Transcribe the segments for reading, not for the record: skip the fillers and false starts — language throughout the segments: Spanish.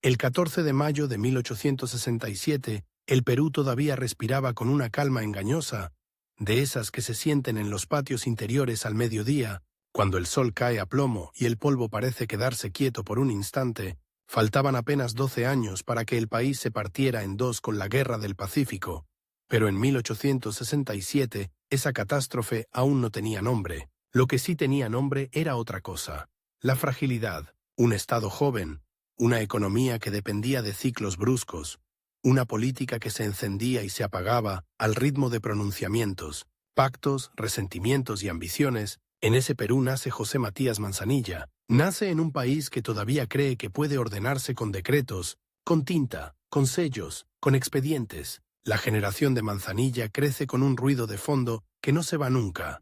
El 14 de mayo de 1867, el Perú todavía respiraba con una calma engañosa, de esas que se sienten en los patios interiores al mediodía, cuando el sol cae a plomo y el polvo parece quedarse quieto por un instante. Faltaban apenas 12 años para que el país se partiera en dos con la Guerra del Pacífico, pero en 1867 esa catástrofe aún no tenía nombre. Lo que sí tenía nombre era otra cosa: la fragilidad, un Estado joven, una economía que dependía de ciclos bruscos, una política que se encendía y se apagaba al ritmo de pronunciamientos, pactos, resentimientos y ambiciones. En ese Perú nace José Matías Manzanilla. Nace en un país que todavía cree que puede ordenarse con decretos, con tinta, con sellos, con expedientes. La generación de Manzanilla crece con un ruido de fondo que no se va nunca: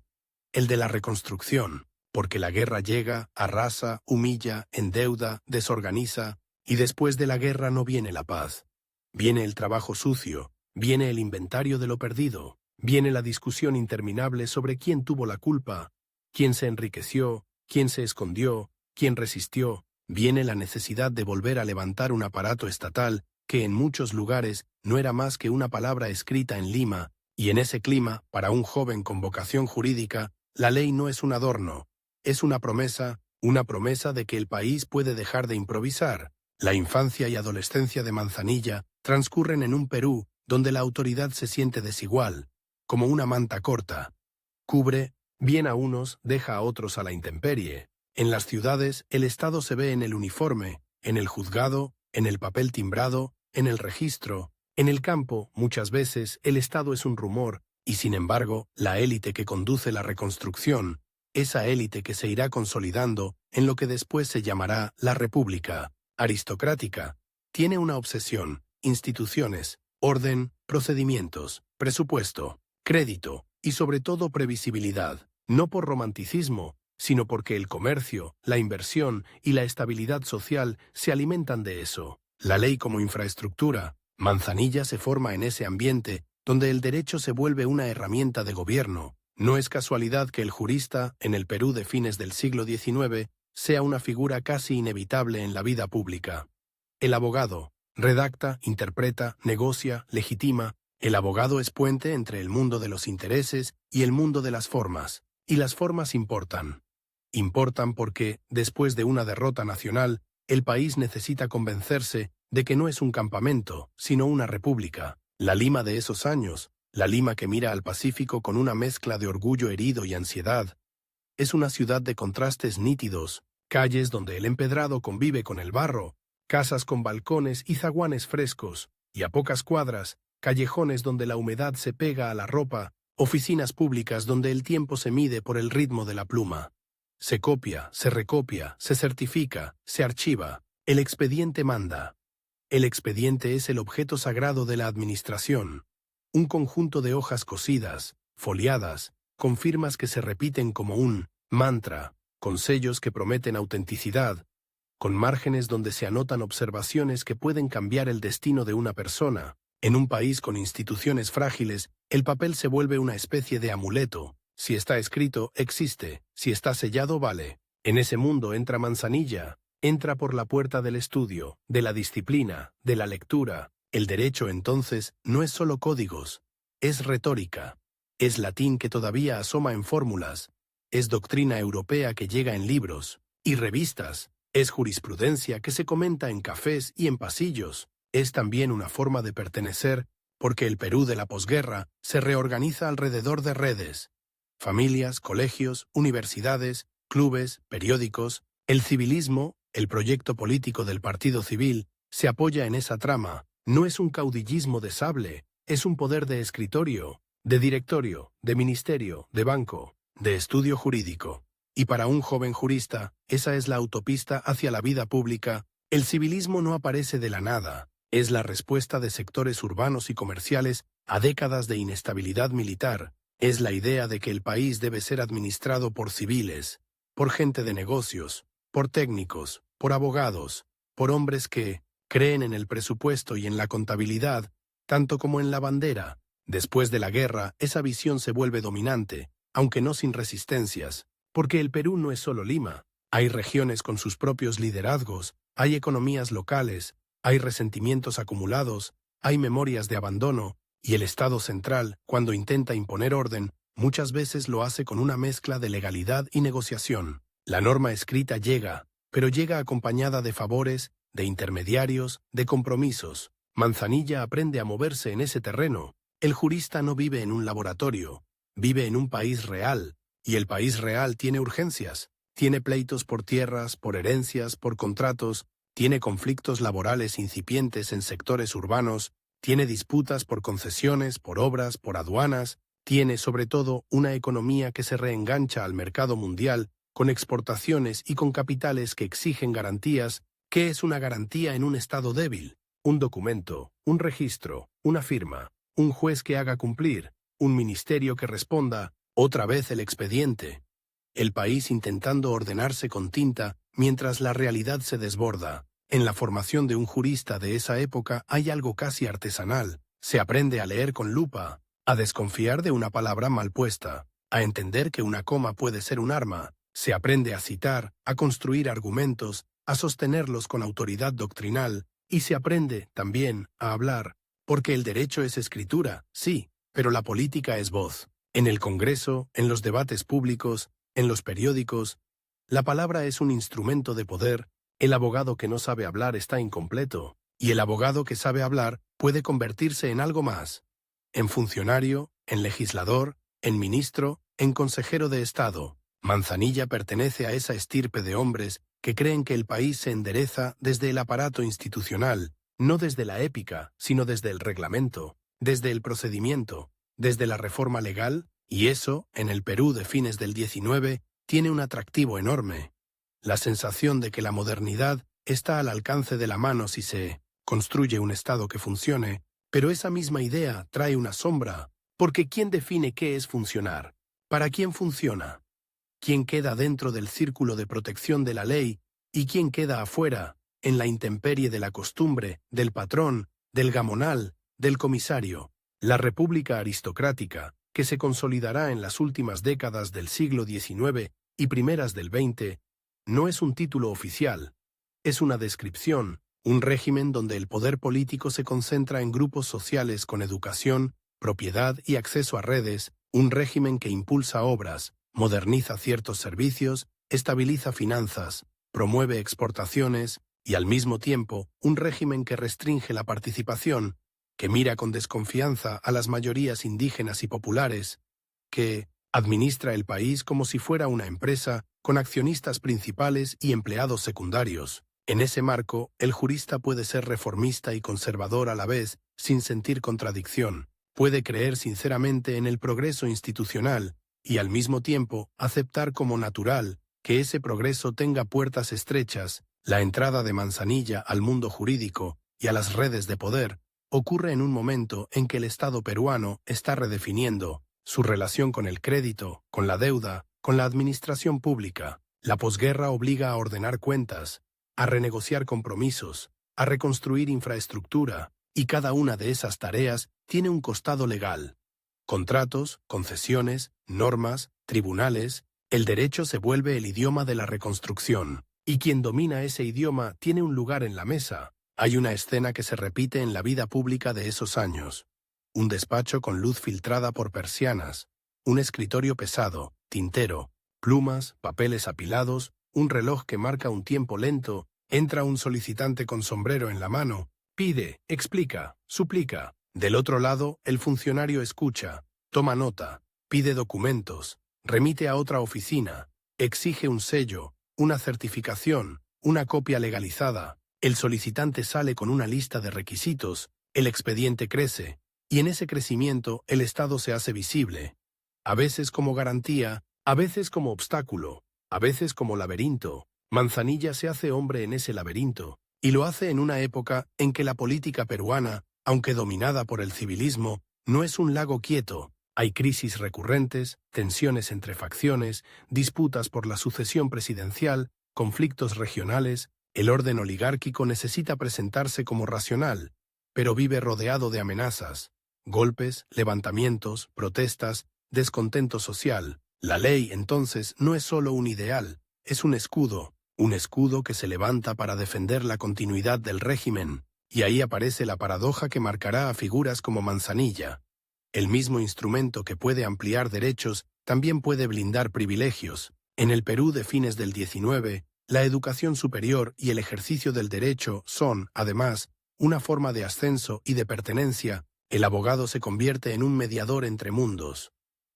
el de la reconstrucción, porque la guerra llega, arrasa, humilla, endeuda, desorganiza, y después de la guerra no viene la paz. Viene el trabajo sucio, viene el inventario de lo perdido, viene la discusión interminable sobre quién tuvo la culpa, quién se enriqueció, quién se escondió, quién resistió. Viene la necesidad de volver a levantar un aparato estatal que en muchos lugares no era más que una palabra escrita en lima, y en ese clima, para un joven con vocación jurídica, la ley no es un adorno, es una promesa de que el país puede dejar de improvisar. La infancia y adolescencia de Manzanilla transcurren en un Perú donde la autoridad se siente desigual, como una manta corta. Cubre bien a unos, deja a otros a la intemperie. En las ciudades, el Estado se ve en el uniforme, en el juzgado, en el papel timbrado, en el registro. En el campo, muchas veces, el Estado es un rumor, y sin embargo, la élite que conduce la reconstrucción, esa élite que se irá consolidando en lo que después se llamará la República aristocrática, tiene una obsesión: instituciones, orden, procedimientos, presupuesto, crédito y sobre todo previsibilidad, no por romanticismo, sino porque el comercio, la inversión y la estabilidad social se alimentan de eso. La ley como infraestructura. Manzanilla se forma en ese ambiente donde el derecho se vuelve una herramienta de gobierno. No es casualidad que el jurista, en el Perú de fines del siglo XIX, sea una figura casi inevitable en la vida pública. El abogado redacta, interpreta, negocia, legitima. El abogado es puente entre el mundo de los intereses y el mundo de las formas. Y las formas importan. Importan porque, después de una derrota nacional, el país necesita convencerse de que no es un campamento, sino una república. La Lima de esos años, la Lima que mira al Pacífico con una mezcla de orgullo herido y ansiedad, es una ciudad de contrastes nítidos, calles donde el empedrado convive con el barro, casas con balcones y zaguanes frescos, y a pocas cuadras, callejones donde la humedad se pega a la ropa, oficinas públicas donde el tiempo se mide por el ritmo de la pluma. Se copia, se recopia, se certifica, se archiva. El expediente manda. El expediente es el objeto sagrado de la administración. Un conjunto de hojas cosidas, foliadas, con firmas que se repiten como un mantra, con sellos que prometen autenticidad, con márgenes donde se anotan observaciones que pueden cambiar el destino de una persona. En un país con instituciones frágiles, el papel se vuelve una especie de amuleto. Si está escrito, existe; si está sellado, vale. En ese mundo entra Manzanilla. Entra por la puerta del estudio, de la disciplina, de la lectura. El derecho, entonces, no es solo códigos, es retórica. Es latín que todavía asoma en fórmulas. Es doctrina europea que llega en libros y revistas. Es jurisprudencia que se comenta en cafés y en pasillos. Es también una forma de pertenecer, porque el Perú de la posguerra se reorganiza alrededor de redes. Familias, colegios, universidades, clubes, periódicos. El civilismo, el proyecto político del Partido Civil, se apoya en esa trama. No es un caudillismo de sable, es un poder de escritorio, de directorio, de ministerio, de banco, de estudio jurídico. Y para un joven jurista, esa es la autopista hacia la vida pública. El civilismo no aparece de la nada. Es la respuesta de sectores urbanos y comerciales a décadas de inestabilidad militar. Es la idea de que el país debe ser administrado por civiles, por gente de negocios, por técnicos, por abogados, por hombres que creen en el presupuesto y en la contabilidad, tanto como en la bandera. Después de la guerra, esa visión se vuelve dominante, aunque no sin resistencias, porque el Perú no es solo Lima. Hay regiones con sus propios liderazgos, hay economías locales, hay resentimientos acumulados, hay memorias de abandono, y el Estado central, cuando intenta imponer orden, muchas veces lo hace con una mezcla de legalidad y negociación. La norma escrita llega, pero llega acompañada de favores, de intermediarios, de compromisos. Manzanilla aprende a moverse en ese terreno. El jurista no vive en un laboratorio, vive en un país real, y el país real tiene urgencias. Tiene pleitos por tierras, por herencias, por contratos, tiene conflictos laborales incipientes en sectores urbanos, tiene disputas por concesiones, por obras, por aduanas, tiene sobre todo una economía que se reengancha al mercado mundial con exportaciones y con capitales que exigen garantías. ¿Qué es una garantía en un Estado débil? Un documento, un registro, una firma, un juez que haga cumplir, un ministerio que responda, otra vez el expediente. El país intentando ordenarse con tinta mientras la realidad se desborda. En la formación de un jurista de esa época hay algo casi artesanal. Se aprende a leer con lupa, a desconfiar de una palabra mal puesta, a entender que una coma puede ser un arma. Se aprende a citar, a construir argumentos, a sostenerlos con autoridad doctrinal, y se aprende, también, a hablar, porque el derecho es escritura, sí, pero la política es voz. En el Congreso, en los debates públicos, en los periódicos, la palabra es un instrumento de poder. El abogado que no sabe hablar está incompleto, y el abogado que sabe hablar puede convertirse en algo más, en funcionario, en legislador, en ministro, en consejero de Estado. Manzanilla pertenece a esa estirpe de hombres que creen que el país se endereza desde el aparato institucional, no desde la épica, sino desde el reglamento, desde el procedimiento, desde la reforma legal, y eso, en el Perú de fines del XIX, tiene un atractivo enorme. La sensación de que la modernidad está al alcance de la mano si se construye un Estado que funcione, pero esa misma idea trae una sombra, porque ¿quién define qué es funcionar? ¿Para quién funciona? ¿Quién queda dentro del círculo de protección de la ley y quién queda afuera, en la intemperie de la costumbre, del patrón, del gamonal, del comisario? La república aristocrática, que se consolidará en las últimas décadas del siglo XIX y primeras del XX, no es un título oficial, es una descripción, un régimen donde el poder político se concentra en grupos sociales con educación, propiedad y acceso a redes, un régimen que impulsa obras, moderniza ciertos servicios, estabiliza finanzas, promueve exportaciones y al mismo tiempo un régimen que restringe la participación, que mira con desconfianza a las mayorías indígenas y populares, que administra el país como si fuera una empresa con accionistas principales y empleados secundarios. En ese marco, el jurista puede ser reformista y conservador a la vez, sin sentir contradicción. Puede creer sinceramente en el progreso institucional y al mismo tiempo aceptar como natural que ese progreso tenga puertas estrechas. La entrada de Manzanilla al mundo jurídico y a las redes de poder ocurre en un momento en que el Estado peruano está redefiniendo su relación con el crédito, con la deuda, con la administración pública. La posguerra obliga a ordenar cuentas, a renegociar compromisos, a reconstruir infraestructura, y cada una de esas tareas tiene un costado legal. Contratos, concesiones, normas, tribunales, el derecho se vuelve el idioma de la reconstrucción, y quien domina ese idioma tiene un lugar en la mesa. Hay una escena que se repite en la vida pública de esos años. Un despacho con luz filtrada por persianas, un escritorio pesado, tintero, plumas, papeles apilados, un reloj que marca un tiempo lento, entra un solicitante con sombrero en la mano, pide, explica, suplica. Del otro lado, el funcionario escucha, toma nota, pide documentos, remite a otra oficina, exige un sello, una certificación, una copia legalizada. El solicitante sale con una lista de requisitos, el expediente crece, y en ese crecimiento el Estado se hace visible, a veces como garantía, a veces como obstáculo, a veces como laberinto. Manzanilla se hace hombre en ese laberinto, y lo hace en una época en que la política peruana, aunque dominada por el civilismo, no es un lago quieto. Hay crisis recurrentes, tensiones entre facciones, disputas por la sucesión presidencial, conflictos regionales. El orden oligárquico necesita presentarse como racional, pero vive rodeado de amenazas, golpes, levantamientos, protestas, descontento social. La ley, entonces, no es solo un ideal, es un escudo que se levanta para defender la continuidad del régimen. Y ahí aparece la paradoja que marcará a figuras como Manzanilla. El mismo instrumento que puede ampliar derechos también puede blindar privilegios. En el Perú de fines del XIX, la educación superior y el ejercicio del derecho son, además, una forma de ascenso y de pertenencia. El abogado se convierte en un mediador entre mundos.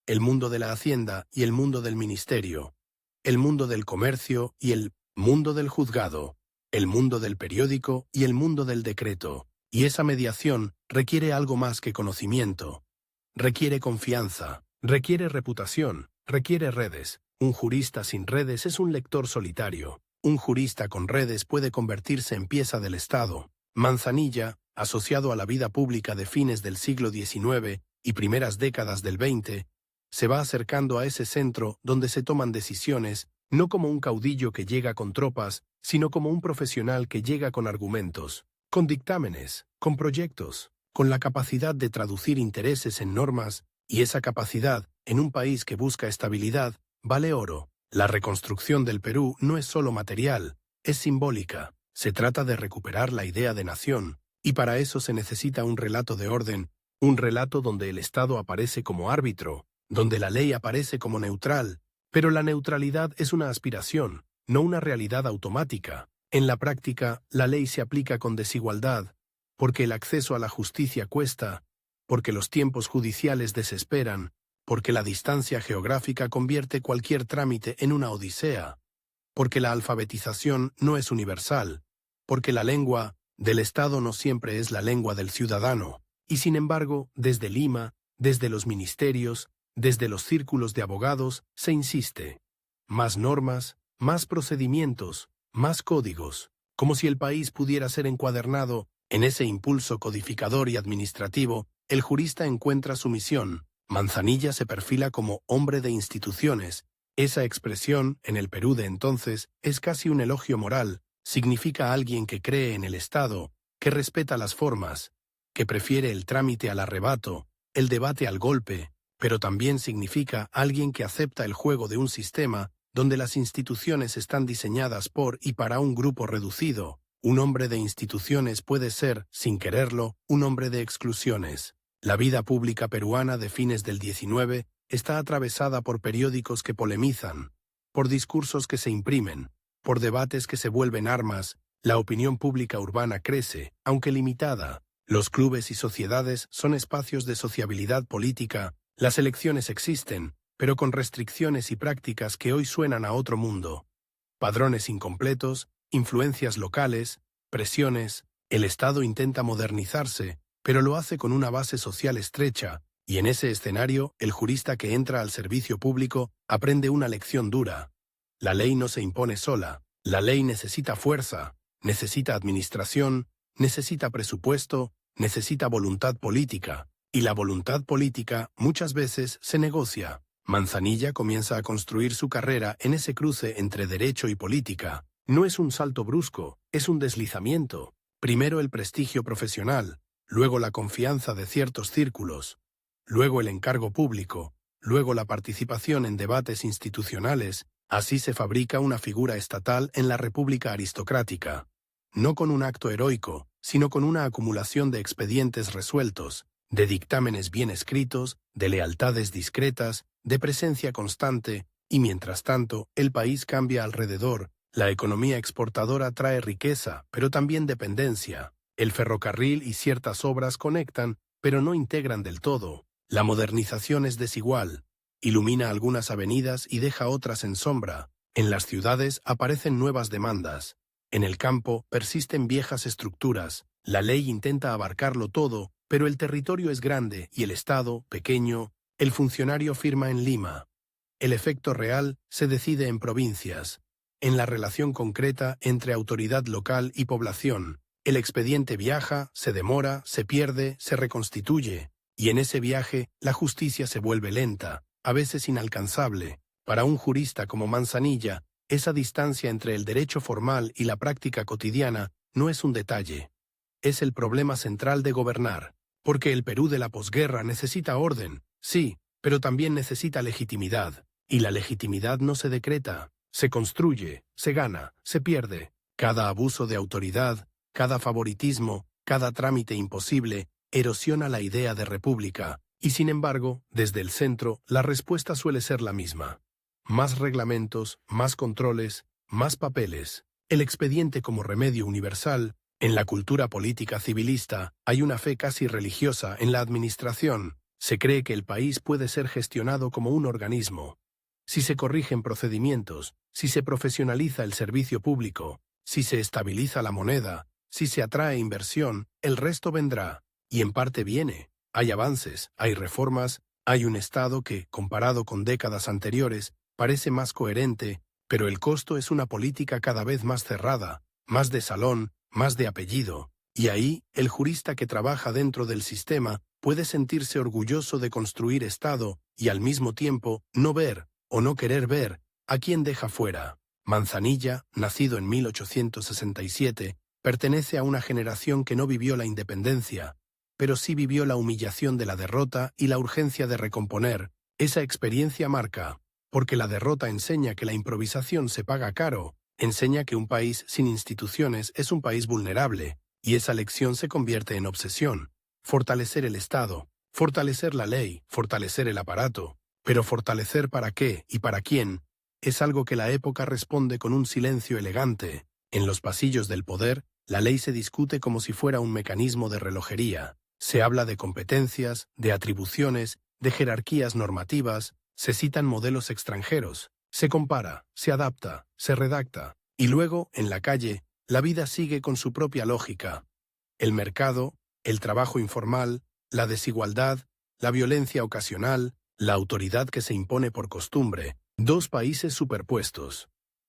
El mundo de la hacienda y el mundo del ministerio. El mundo del comercio y el mundo del juzgado. El mundo del periódico y el mundo del decreto. Y esa mediación requiere algo más que conocimiento. Requiere confianza, requiere reputación, requiere redes. Un jurista sin redes es un lector solitario. Un jurista con redes puede convertirse en pieza del Estado. Manzanilla, asociado a la vida pública de fines del siglo XIX y primeras décadas del XX, se va acercando a ese centro donde se toman decisiones, no como un caudillo que llega con tropas, sino como un profesional que llega con argumentos, con dictámenes, con proyectos, con la capacidad de traducir intereses en normas, y esa capacidad, en un país que busca estabilidad, vale oro. La reconstrucción del Perú no es solo material, es simbólica. Se trata de recuperar la idea de nación, y para eso se necesita un relato de orden, un relato donde el Estado aparece como árbitro, donde la ley aparece como neutral, pero la neutralidad es una aspiración, no una realidad automática. En la práctica, la ley se aplica con desigualdad, porque el acceso a la justicia cuesta, porque los tiempos judiciales desesperan, porque la distancia geográfica convierte cualquier trámite en una odisea, porque la alfabetización no es universal, porque la lengua del Estado no siempre es la lengua del ciudadano, y sin embargo, desde Lima, desde los ministerios, desde los círculos de abogados, se insiste. Más normas, más procedimientos, más códigos, como si el país pudiera ser encuadernado. En ese impulso codificador y administrativo, el jurista encuentra su misión. Manzanilla se perfila como hombre de instituciones. Esa expresión, en el Perú de entonces, es casi un elogio moral. Significa alguien que cree en el Estado, que respeta las formas, que prefiere el trámite al arrebato, el debate al golpe, pero también significa alguien que acepta el juego de un sistema donde las instituciones están diseñadas por y para un grupo reducido. Un hombre de instituciones puede ser, sin quererlo, un hombre de exclusiones. La vida pública peruana de fines del XIX está atravesada por periódicos que polemizan, por discursos que se imprimen, por debates que se vuelven armas. La opinión pública urbana crece, aunque limitada. Los clubes y sociedades son espacios de sociabilidad política. Las elecciones existen, pero con restricciones y prácticas que hoy suenan a otro mundo. Padrones incompletos, influencias locales, presiones. El Estado intenta modernizarse, pero lo hace con una base social estrecha, y en ese escenario, el jurista que entra al servicio público aprende una lección dura. La ley no se impone sola. La ley necesita fuerza, necesita administración, necesita presupuesto, necesita voluntad política. Y la voluntad política muchas veces se negocia. Manzanilla comienza a construir su carrera en ese cruce entre derecho y política. No es un salto brusco, es un deslizamiento. Primero el prestigio profesional, luego la confianza de ciertos círculos, luego el encargo público, luego la participación en debates institucionales. Así se fabrica una figura estatal en la república aristocrática. No con un acto heroico, sino con una acumulación de expedientes resueltos, de dictámenes bien escritos, de lealtades discretas, de presencia constante, y mientras tanto, el país cambia alrededor. La economía exportadora trae riqueza, pero también dependencia. El ferrocarril y ciertas obras conectan, pero no integran del todo. La modernización es desigual. Ilumina algunas avenidas y deja otras en sombra. En las ciudades aparecen nuevas demandas. En el campo persisten viejas estructuras. La ley intenta abarcarlo todo, pero el territorio es grande y el Estado, pequeño. El funcionario firma en Lima. El efecto real se decide en provincias. En la relación concreta entre autoridad local y población, el expediente viaja, se demora, se pierde, se reconstituye. Y en ese viaje, la justicia se vuelve lenta, a veces inalcanzable. Para un jurista como Manzanilla, esa distancia entre el derecho formal y la práctica cotidiana no es un detalle. Es el problema central de gobernar. Porque el Perú de la posguerra necesita orden, sí, pero también necesita legitimidad. Y la legitimidad no se decreta, se construye, se gana, se pierde. Cada abuso de autoridad, cada favoritismo, cada trámite imposible erosiona la idea de república, y sin embargo, desde el centro, la respuesta suele ser la misma. Más reglamentos, más controles, más papeles. El expediente como remedio universal. En la cultura política civilista hay una fe casi religiosa en la administración. Se cree que el país puede ser gestionado como un organismo. Si se corrigen procedimientos, si se profesionaliza el servicio público, si se estabiliza la moneda, si se atrae inversión, el resto vendrá. Y en parte viene. Hay avances, hay reformas, hay un Estado que, comparado con décadas anteriores, parece más coherente, pero el costo es una política cada vez más cerrada, más de salón, más de apellido, y ahí el jurista que trabaja dentro del sistema puede sentirse orgulloso de construir Estado y al mismo tiempo no ver, o no querer ver, a quien deja fuera. Manzanilla, nacido en 1867, pertenece a una generación que no vivió la independencia, pero sí vivió la humillación de la derrota y la urgencia de recomponer. Esa experiencia marca, porque la derrota enseña que la improvisación se paga caro, enseña que un país sin instituciones es un país vulnerable, y esa lección se convierte en obsesión. Fortalecer el Estado, fortalecer la ley, fortalecer el aparato, pero fortalecer para qué y para quién, es algo que la época responde con un silencio elegante. En los pasillos del poder, la ley se discute como si fuera un mecanismo de relojería. Se habla de competencias, de atribuciones, de jerarquías normativas, se citan modelos extranjeros, se compara, se adapta, se redacta, y luego, en la calle, la vida sigue con su propia lógica. El mercado, el trabajo informal, la desigualdad, la violencia ocasional, la autoridad que se impone por costumbre, dos países superpuestos.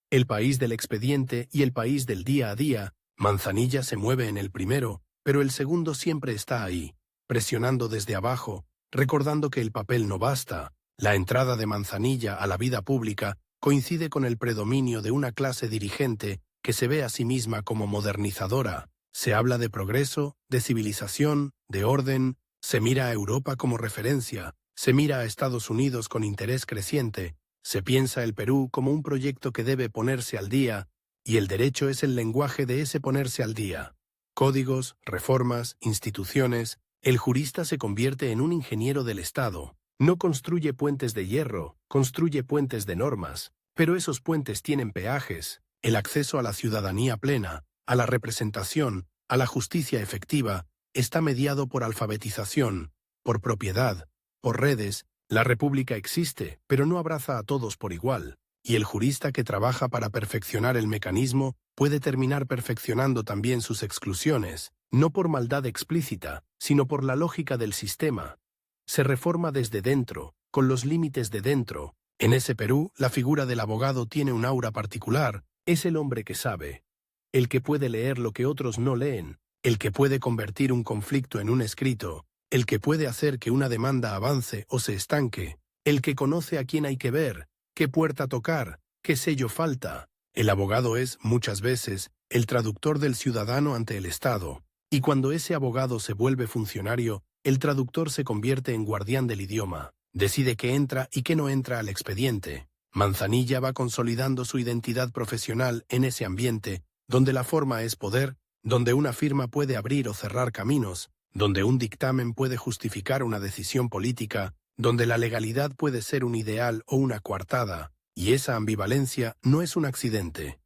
El país del expediente y el país del día a día. Manzanilla se mueve en el primero, pero el segundo siempre está ahí, presionando desde abajo, recordando que el papel no basta. La entrada de Manzanilla a la vida pública coincide con el predominio de una clase dirigente que se ve a sí misma como modernizadora. Se habla de progreso, de civilización, de orden, se mira a Europa como referencia, se mira a Estados Unidos con interés creciente, se piensa el Perú como un proyecto que debe ponerse al día, y el derecho es el lenguaje de ese ponerse al día. Códigos, reformas, instituciones, el jurista se convierte en un ingeniero del Estado. No construye puentes de hierro, construye puentes de normas, pero esos puentes tienen peajes, el acceso a la ciudadanía plena, a la representación, a la justicia efectiva, está mediado por alfabetización, por propiedad, por redes. La república existe, pero no abraza a todos por igual, y el jurista que trabaja para perfeccionar el mecanismo puede terminar perfeccionando también sus exclusiones, no por maldad explícita, sino por la lógica del sistema. Se reforma desde dentro, con los límites de dentro. En ese Perú, la figura del abogado tiene un aura particular, es el hombre que sabe, el que puede leer lo que otros no leen, el que puede convertir un conflicto en un escrito, el que puede hacer que una demanda avance o se estanque, el que conoce a quién hay que ver, qué puerta tocar, qué sello falta. El abogado es, muchas veces, el traductor del ciudadano ante el Estado, y cuando ese abogado se vuelve funcionario, el traductor se convierte en guardián del idioma, decide qué entra y qué no entra al expediente. Manzanilla va consolidando su identidad profesional en ese ambiente, donde la forma es poder, donde una firma puede abrir o cerrar caminos, donde un dictamen puede justificar una decisión política, donde la legalidad puede ser un ideal o una coartada, y esa ambivalencia no es un accidente.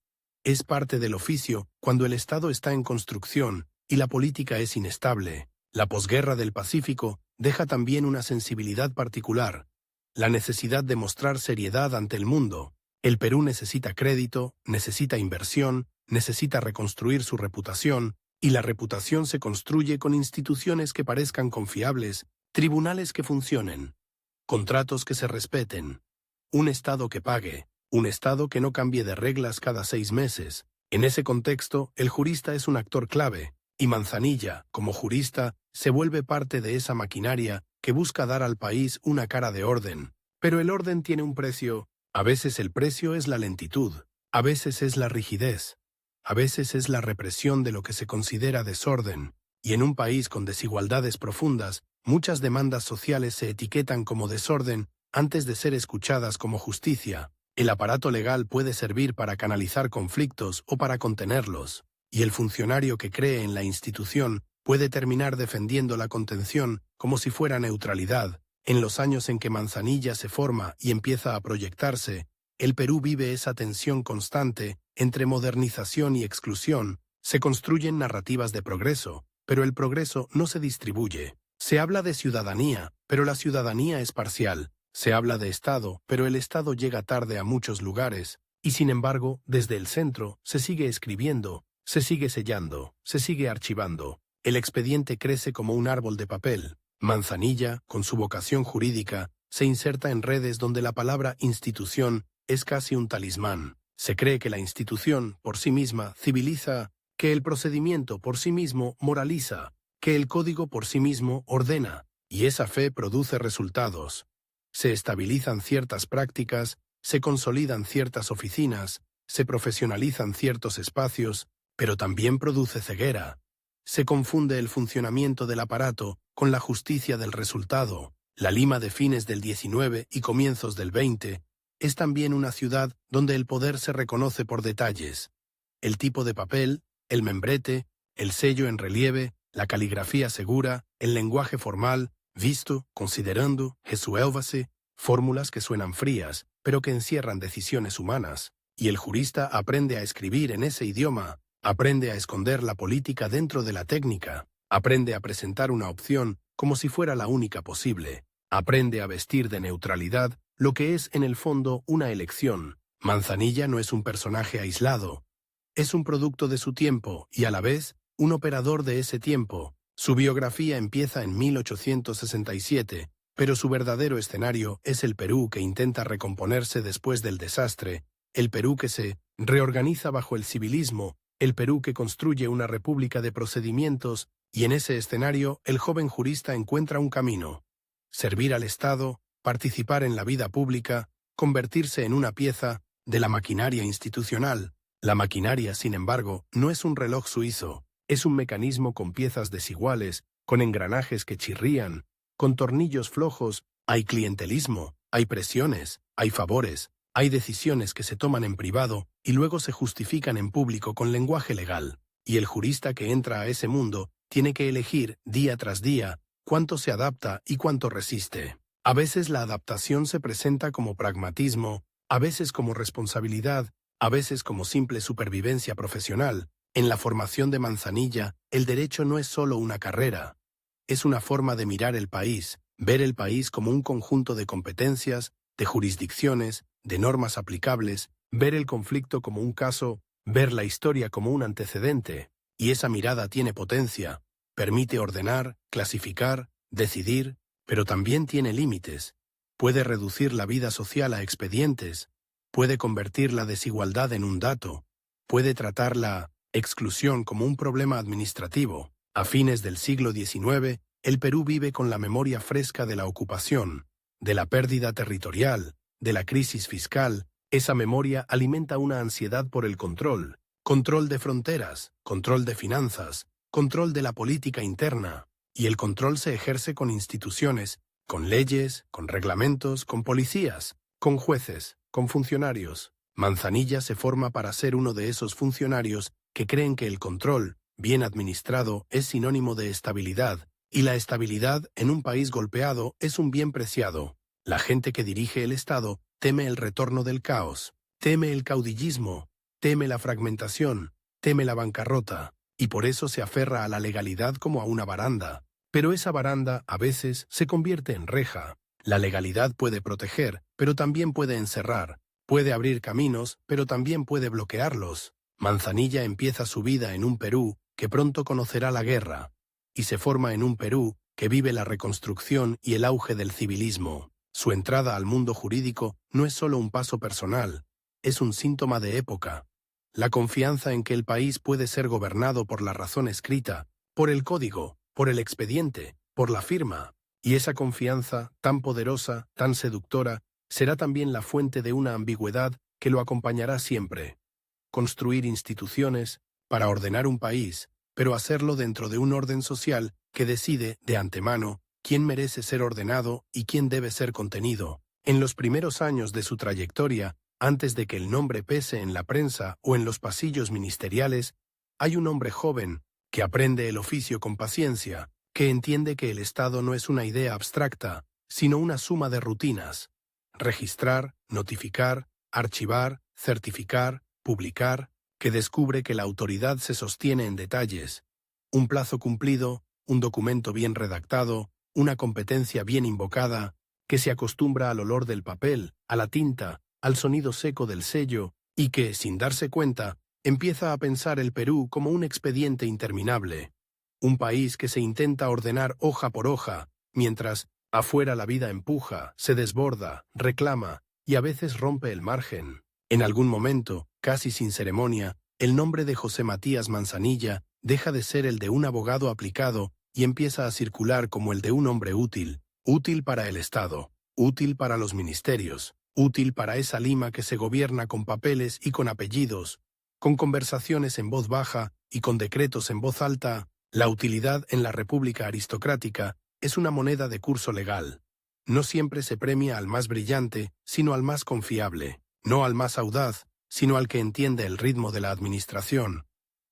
Es parte del oficio cuando el Estado está en construcción y la política es inestable. La posguerra del Pacífico deja también una sensibilidad particular, la necesidad de mostrar seriedad ante el mundo. El Perú necesita crédito, necesita inversión, necesita reconstruir su reputación, y la reputación se construye con instituciones que parezcan confiables, tribunales que funcionen, contratos que se respeten, un Estado que pague, un Estado que no cambie de reglas cada 6 meses. En ese contexto, el jurista es un actor clave, y Manzanilla, como jurista, se vuelve parte de esa maquinaria que busca dar al país una cara de orden. Pero el orden tiene un precio. A veces el precio es la lentitud, a veces es la rigidez, a veces es la represión de lo que se considera desorden, y en un país con desigualdades profundas, muchas demandas sociales se etiquetan como desorden antes de ser escuchadas como justicia. El aparato legal puede servir para canalizar conflictos o para contenerlos, y el funcionario que cree en la institución puede terminar defendiendo la contención como si fuera neutralidad. En los años en que Manzanilla se forma y empieza a proyectarse, el Perú vive esa tensión constante entre modernización y exclusión. Se construyen narrativas de progreso, pero el progreso no se distribuye. Se habla de ciudadanía, pero la ciudadanía es parcial. Se habla de Estado, pero el Estado llega tarde a muchos lugares. Y sin embargo, desde el centro, se sigue escribiendo, se sigue sellando, se sigue archivando. El expediente crece como un árbol de papel. Manzanilla, con su vocación jurídica, se inserta en redes donde la palabra institución es casi un talismán. Se cree que la institución, por sí misma, civiliza, que el procedimiento por sí mismo moraliza, que el código por sí mismo ordena, y esa fe produce resultados. Se estabilizan ciertas prácticas, se consolidan ciertas oficinas, se profesionalizan ciertos espacios, pero también produce ceguera. Se confunde el funcionamiento del aparato con la justicia del resultado. La Lima de fines del 19 y comienzos del 20 es también una ciudad donde el poder se reconoce por detalles. El tipo de papel, el membrete, el sello en relieve, la caligrafía segura, el lenguaje formal, visto, considerando, resuélvase, fórmulas que suenan frías, pero que encierran decisiones humanas. Y el jurista aprende a escribir en ese idioma, aprende a esconder la política dentro de la técnica, aprende a presentar una opción como si fuera la única posible, aprende a vestir de neutralidad lo que es en el fondo una elección. Manzanilla no es un personaje aislado, es un producto de su tiempo y a la vez un operador de ese tiempo. Su biografía empieza en 1867, pero su verdadero escenario es el Perú que intenta recomponerse después del desastre, el Perú que se reorganiza bajo el civilismo, el Perú que construye una república de procedimientos, y en ese escenario el joven jurista encuentra un camino: servir al Estado, participar en la vida pública, convertirse en una pieza de la maquinaria institucional. La maquinaria, sin embargo, no es un reloj suizo, es un mecanismo con piezas desiguales, con engranajes que chirrían, con tornillos flojos. Hay clientelismo, hay presiones, hay favores, hay decisiones que se toman en privado y luego se justifican en público con lenguaje legal. Y el jurista que entra a ese mundo tiene que elegir, día tras día, cuánto se adapta y cuánto resiste. A veces la adaptación se presenta como pragmatismo, a veces como responsabilidad, a veces como simple supervivencia profesional. En la formación de Manzanilla, el derecho no es solo una carrera. Es una forma de mirar el país, ver el país como un conjunto de competencias, de jurisdicciones, de normas aplicables, ver el conflicto como un caso, ver la historia como un antecedente. Y esa mirada tiene potencia, permite ordenar, clasificar, decidir, pero también tiene límites. Puede reducir la vida social a expedientes, puede convertir la desigualdad en un dato, puede tratar la exclusión como un problema administrativo. A fines del siglo XIX, el Perú vive con la memoria fresca de la ocupación, de la pérdida territorial, de la crisis fiscal. Esa memoria alimenta una ansiedad por el control de fronteras, control de finanzas, control de la política interna, y el control se ejerce con instituciones, con leyes, con reglamentos, con policías, con jueces, con funcionarios. Manzanilla se forma para ser uno de esos funcionarios que creen que el control, bien administrado, es sinónimo de estabilidad, y la estabilidad en un país golpeado es un bien preciado. La gente que dirige el Estado teme el retorno del caos, teme el caudillismo, teme la fragmentación, teme la bancarrota, y por eso se aferra a la legalidad como a una baranda. Pero esa baranda a veces se convierte en reja. La legalidad puede proteger, pero también puede encerrar, puede abrir caminos, pero también puede bloquearlos. Manzanilla empieza su vida en un Perú que pronto conocerá la guerra, y se forma en un Perú que vive la reconstrucción y el auge del civilismo. Su entrada al mundo jurídico no es solo un paso personal, es un síntoma de época. La confianza en que el país puede ser gobernado por la razón escrita, por el código, por el expediente, por la firma. Y esa confianza, tan poderosa, tan seductora, será también la fuente de una ambigüedad que lo acompañará siempre. Construir instituciones para ordenar un país, pero hacerlo dentro de un orden social que decide, de antemano, quién merece ser ordenado y quién debe ser contenido. En los primeros años de su trayectoria, antes de que el nombre pese en la prensa o en los pasillos ministeriales, hay un hombre joven que aprende el oficio con paciencia, que entiende que el Estado no es una idea abstracta, sino una suma de rutinas. Registrar, notificar, archivar, certificar, publicar, que descubre que la autoridad se sostiene en detalles. Un plazo cumplido, un documento bien redactado, una competencia bien invocada, que se acostumbra al olor del papel, a la tinta, al sonido seco del sello, y que, sin darse cuenta, empieza a pensar el Perú como un expediente interminable. Un país que se intenta ordenar hoja por hoja, mientras, afuera la vida empuja, se desborda, reclama, y a veces rompe el margen. En algún momento, casi sin ceremonia, el nombre de José Matías Manzanilla deja de ser el de un abogado aplicado y empieza a circular como el de un hombre útil, útil para el Estado, útil para los ministerios, útil para esa Lima que se gobierna con papeles y con apellidos, con conversaciones en voz baja y con decretos en voz alta. La utilidad en la república aristocrática es una moneda de curso legal. No siempre se premia al más brillante, sino al más confiable, no al más audaz, sino al que entiende el ritmo de la administración.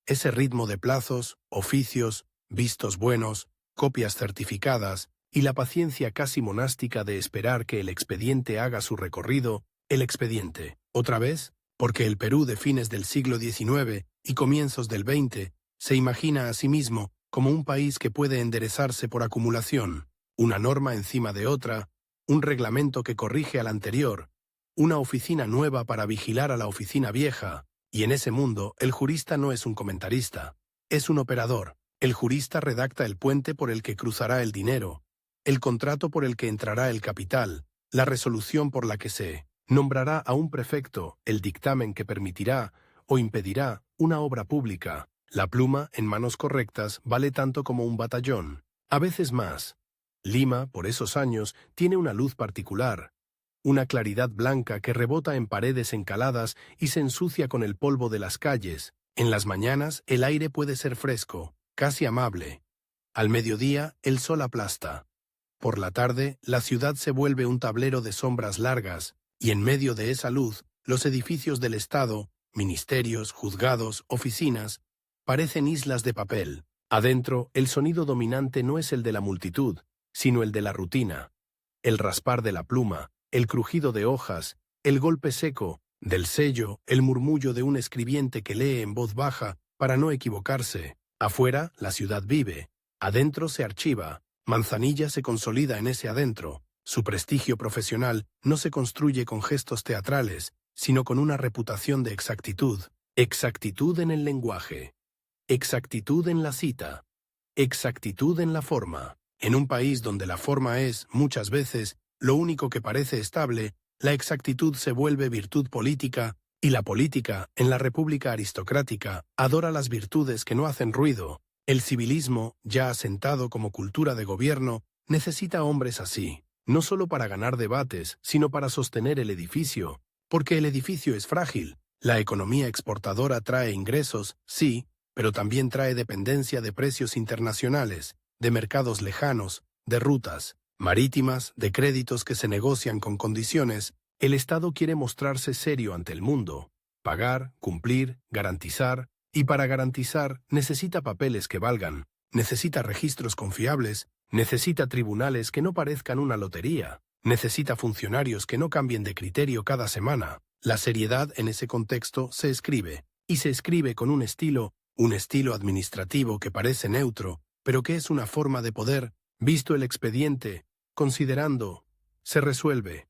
Ese ritmo de plazos, oficios, vistos buenos, copias certificadas y la paciencia casi monástica de esperar que el expediente haga su recorrido, el expediente. Otra vez, porque el Perú de fines del siglo XIX y comienzos del XX se imagina a sí mismo como un país que puede enderezarse por acumulación, una norma encima de otra, un reglamento que corrige al anterior, una oficina nueva para vigilar a la oficina vieja, y en ese mundo el jurista no es un comentarista, es un operador. El jurista redacta el puente por el que cruzará el dinero, el contrato por el que entrará el capital, la resolución por la que se nombrará a un prefecto, el dictamen que permitirá o impedirá una obra pública. La pluma, en manos correctas, vale tanto como un batallón, a veces más. Lima, por esos años, tiene una luz particular, una claridad blanca que rebota en paredes encaladas y se ensucia con el polvo de las calles. En las mañanas el aire puede ser fresco, casi amable. Al mediodía el sol aplasta. Por la tarde la ciudad se vuelve un tablero de sombras largas, y en medio de esa luz los edificios del Estado, ministerios, juzgados, oficinas, parecen islas de papel. Adentro el sonido dominante no es el de la multitud, sino el de la rutina. El raspar de la pluma, el crujido de hojas, el golpe seco del sello, el murmullo de un escribiente que lee en voz baja para no equivocarse. Afuera, la ciudad vive. Adentro se archiva. Manzanilla se consolida en ese adentro. Su prestigio profesional no se construye con gestos teatrales, sino con una reputación de exactitud. Exactitud en el lenguaje. Exactitud en la cita. Exactitud en la forma. En un país donde la forma es, muchas veces, lo único que parece estable, la exactitud se vuelve virtud política, y la política, en la república aristocrática, adora las virtudes que no hacen ruido. El civilismo, ya asentado como cultura de gobierno, necesita hombres así, no solo para ganar debates, sino para sostener el edificio, porque el edificio es frágil. La economía exportadora trae ingresos, sí, pero también trae dependencia de precios internacionales, de mercados lejanos, de rutas marítimas, de créditos que se negocian con condiciones. El Estado quiere mostrarse serio ante el mundo, pagar, cumplir, garantizar, y para garantizar necesita papeles que valgan, necesita registros confiables, necesita tribunales que no parezcan una lotería, necesita funcionarios que no cambien de criterio cada semana. La seriedad en ese contexto se escribe, y se escribe con un estilo administrativo que parece neutro, pero que es una forma de poder. Visto el expediente, considerando, se resuelve.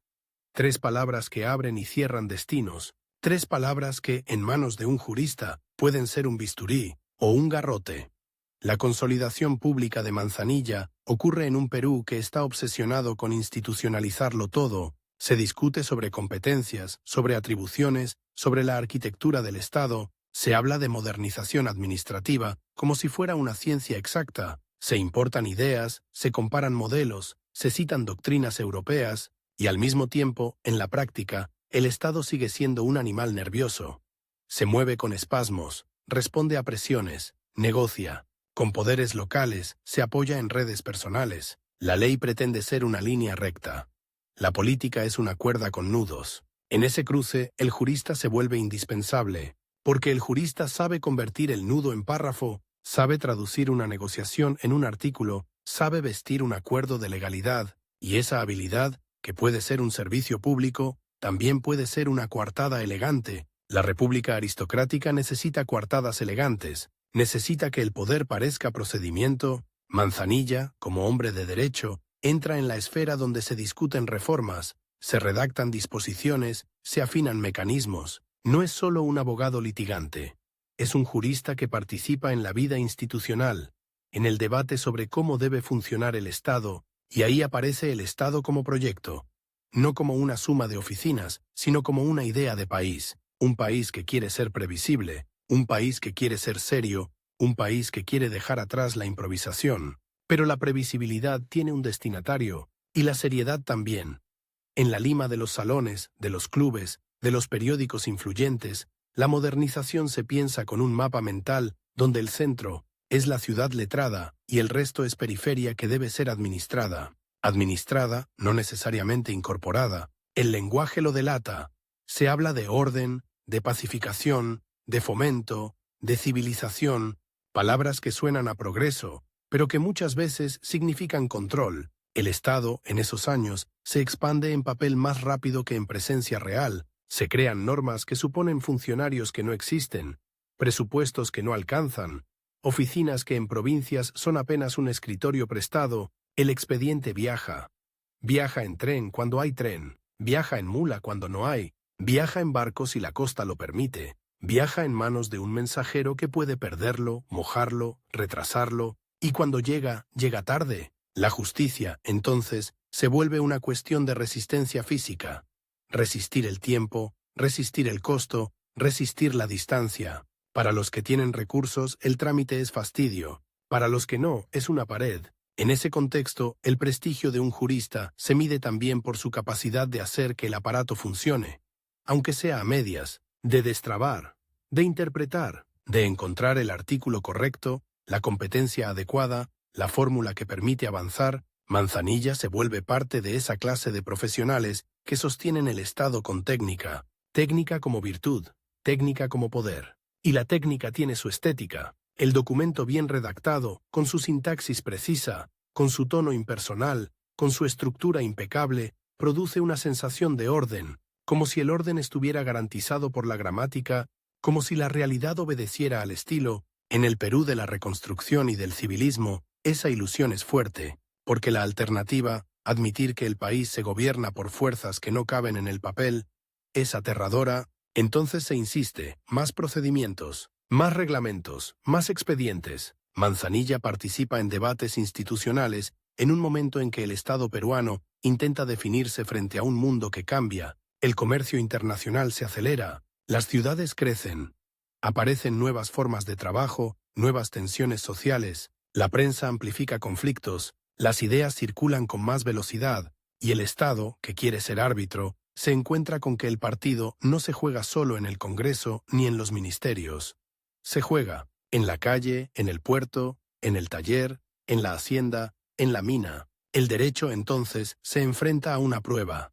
3 palabras que abren y cierran destinos, 3 palabras que, en manos de un jurista, pueden ser un bisturí o un garrote. La consolidación pública de Manzanilla ocurre en un Perú que está obsesionado con institucionalizarlo todo. Se discute sobre competencias, sobre atribuciones, sobre la arquitectura del Estado. Se habla de modernización administrativa como si fuera una ciencia exacta. Se importan ideas, se comparan modelos, se citan doctrinas europeas, y al mismo tiempo, en la práctica, el Estado sigue siendo un animal nervioso. Se mueve con espasmos, responde a presiones, negocia. Con poderes locales, se apoya en redes personales. La ley pretende ser una línea recta. La política es una cuerda con nudos. En ese cruce, el jurista se vuelve indispensable, porque el jurista sabe convertir el nudo en párrafo, sabe traducir una negociación en un artículo, sabe vestir un acuerdo de legalidad, y esa habilidad, que puede ser un servicio público, también puede ser una coartada elegante. La república aristocrática necesita coartadas elegantes, necesita que el poder parezca procedimiento. Manzanilla, como hombre de derecho, entra en la esfera donde se discuten reformas, se redactan disposiciones, se afinan mecanismos. No es solo un abogado litigante, es un jurista que participa en la vida institucional, en el debate sobre cómo debe funcionar el Estado, y ahí aparece el Estado como proyecto, no como una suma de oficinas, sino como una idea de país, un país que quiere ser previsible, un país que quiere ser serio, un país que quiere dejar atrás la improvisación. Pero la previsibilidad tiene un destinatario, y la seriedad también. En la lima de los salones, de los clubes, de los periódicos influyentes, la modernización se piensa con un mapa mental donde el centro es la ciudad letrada y el resto es periferia que debe ser administrada. Administrada, no necesariamente incorporada. El lenguaje lo delata. Se habla de orden, de pacificación, de fomento, de civilización, palabras que suenan a progreso, pero que muchas veces significan control. El Estado, en esos años, se expande en papel más rápido que en presencia real. Se crean normas que suponen funcionarios que no existen, presupuestos que no alcanzan, oficinas que en provincias son apenas un escritorio prestado. El expediente viaja. Viaja en tren cuando hay tren, viaja en mula cuando no hay, viaja en barco si la costa lo permite, viaja en manos de un mensajero que puede perderlo, mojarlo, retrasarlo, y cuando llega, llega tarde. La justicia, entonces, se vuelve una cuestión de resistencia física. Resistir el tiempo, resistir el costo, resistir la distancia. Para los que tienen recursos, el trámite es fastidio. Para los que no, es una pared. En ese contexto, el prestigio de un jurista se mide también por su capacidad de hacer que el aparato funcione, aunque sea a medias, de destrabar, de interpretar, de encontrar el artículo correcto, la competencia adecuada, la fórmula que permite avanzar. Manzanilla se vuelve parte de esa clase de profesionales que sostienen el Estado con técnica, técnica como virtud, técnica como poder. Y la técnica tiene su estética. El documento bien redactado, con su sintaxis precisa, con su tono impersonal, con su estructura impecable, produce una sensación de orden, como si el orden estuviera garantizado por la gramática, como si la realidad obedeciera al estilo. En el Perú de la reconstrucción y del civilismo, esa ilusión es fuerte, porque la alternativa, admitir que el país se gobierna por fuerzas que no caben en el papel, es aterradora. Entonces se insiste, más procedimientos, más reglamentos, más expedientes. Manzanilla participa en debates institucionales en un momento en que el Estado peruano intenta definirse frente a un mundo que cambia. El comercio internacional se acelera, las ciudades crecen, aparecen nuevas formas de trabajo, nuevas tensiones sociales, la prensa amplifica conflictos, las ideas circulan con más velocidad, y el Estado, que quiere ser árbitro, se encuentra con que el partido no se juega solo en el Congreso ni en los ministerios. Se juega en la calle, en el puerto, en el taller, en la hacienda, en la mina. El derecho, entonces, se enfrenta a una prueba.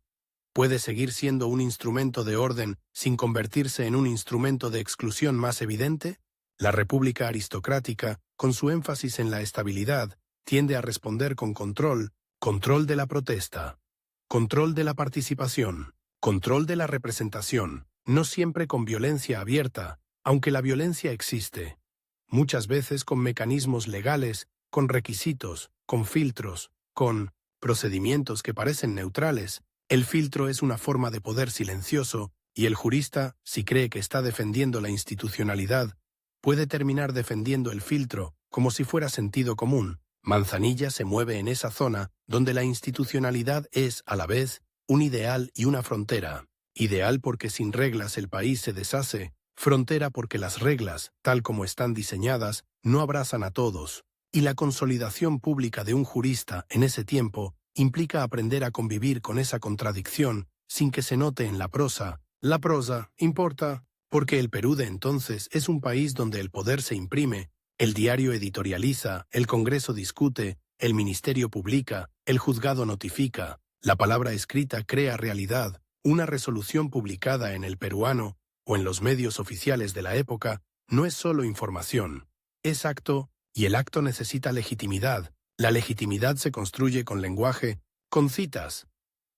¿Puede seguir siendo un instrumento de orden sin convertirse en un instrumento de exclusión más evidente? La república aristocrática, con su énfasis en la estabilidad, tiende a responder con control, control de la protesta, control de la participación, control de la representación, no siempre con violencia abierta, aunque la violencia existe. Muchas veces con mecanismos legales, con requisitos, con filtros, con procedimientos que parecen neutrales. El filtro es una forma de poder silencioso, y el jurista, si cree que está defendiendo la institucionalidad, puede terminar defendiendo el filtro, como si fuera sentido común. Manzanilla se mueve en esa zona donde la institucionalidad es, a la vez, un ideal y una frontera. Ideal porque sin reglas el país se deshace, frontera porque las reglas, tal como están diseñadas, no abrazan a todos. Y la consolidación pública de un jurista en ese tiempo implica aprender a convivir con esa contradicción sin que se note en la prosa. La prosa importa, porque el Perú de entonces es un país donde el poder se imprime, el diario editorializa, el Congreso discute, el ministerio publica, el juzgado notifica, la palabra escrita crea realidad. Una resolución publicada en El Peruano o en los medios oficiales de la época no es solo información, es acto, y el acto necesita legitimidad. La legitimidad se construye con lenguaje, con citas,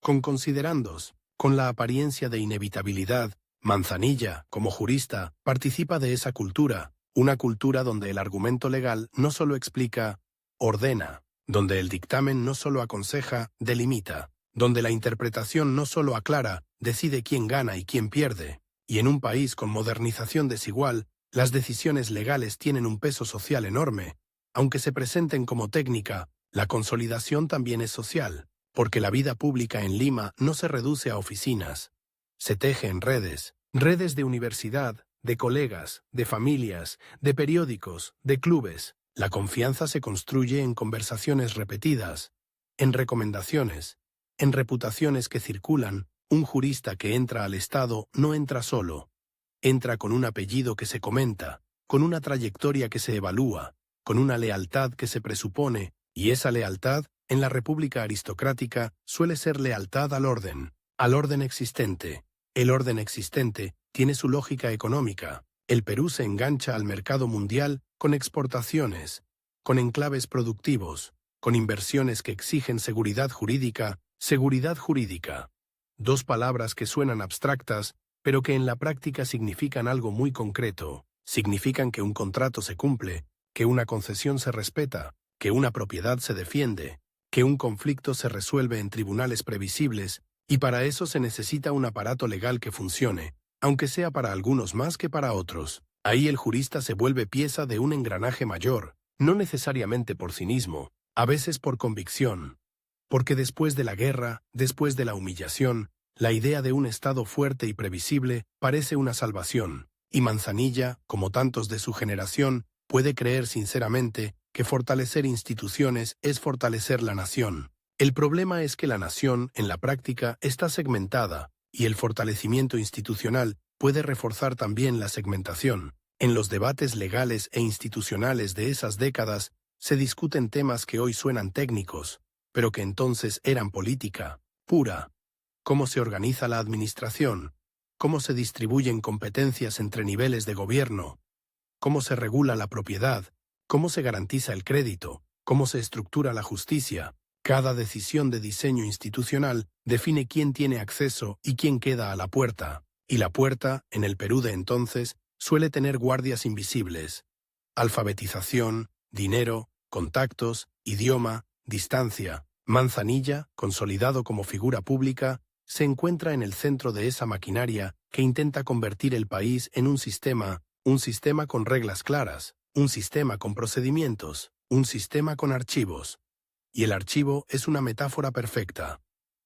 con considerandos, con la apariencia de inevitabilidad. Manzanilla, como jurista, participa de esa cultura, una cultura donde el argumento legal no solo explica, ordena, donde el dictamen no solo aconseja, delimita, donde la interpretación no solo aclara, decide quién gana y quién pierde. Y en un país con modernización desigual, las decisiones legales tienen un peso social enorme. Aunque se presenten como técnica, la consolidación también es social, porque la vida pública en Lima no se reduce a oficinas. Se teje en redes, redes de universidad, de colegas, de familias, de periódicos, de clubes. La confianza se construye en conversaciones repetidas, en recomendaciones, en reputaciones que circulan. Un jurista que entra al Estado no entra solo. Entra con un apellido que se comenta, con una trayectoria que se evalúa, con una lealtad que se presupone, y esa lealtad, en la república aristocrática, suele ser lealtad al orden existente. El orden existente tiene su lógica económica. El Perú se engancha al mercado mundial con exportaciones, con enclaves productivos, con inversiones que exigen seguridad jurídica. Dos palabras que suenan abstractas, pero que en la práctica significan algo muy concreto. Significan que un contrato se cumple, que una concesión se respeta, que una propiedad se defiende, que un conflicto se resuelve en tribunales previsibles, y para eso se necesita un aparato legal que funcione, aunque sea para algunos más que para otros. Ahí el jurista se vuelve pieza de un engranaje mayor, no necesariamente por cinismo, a veces por convicción. Porque después de la guerra, después de la humillación, la idea de un Estado fuerte y previsible parece una salvación, y Manzanilla, como tantos de su generación, puede creer sinceramente que fortalecer instituciones es fortalecer la nación. El problema es que la nación, en la práctica, está segmentada, y el fortalecimiento institucional puede reforzar también la segmentación. En los debates legales e institucionales de esas décadas se discuten temas que hoy suenan técnicos, pero que entonces eran política pura. Cómo se organiza la administración, cómo se distribuyen competencias entre niveles de gobierno, cómo se regula la propiedad, cómo se garantiza el crédito, cómo se estructura la justicia. Cada decisión de diseño institucional define quién tiene acceso y quién queda a la puerta. Y la puerta, en el Perú de entonces, suele tener guardias invisibles. Alfabetización, dinero, contactos, idioma, distancia. Manzanilla, consolidado como figura pública, se encuentra en el centro de esa maquinaria que intenta convertir el país en un sistema con reglas claras, un sistema con procedimientos, un sistema con archivos. Y el archivo es una metáfora perfecta.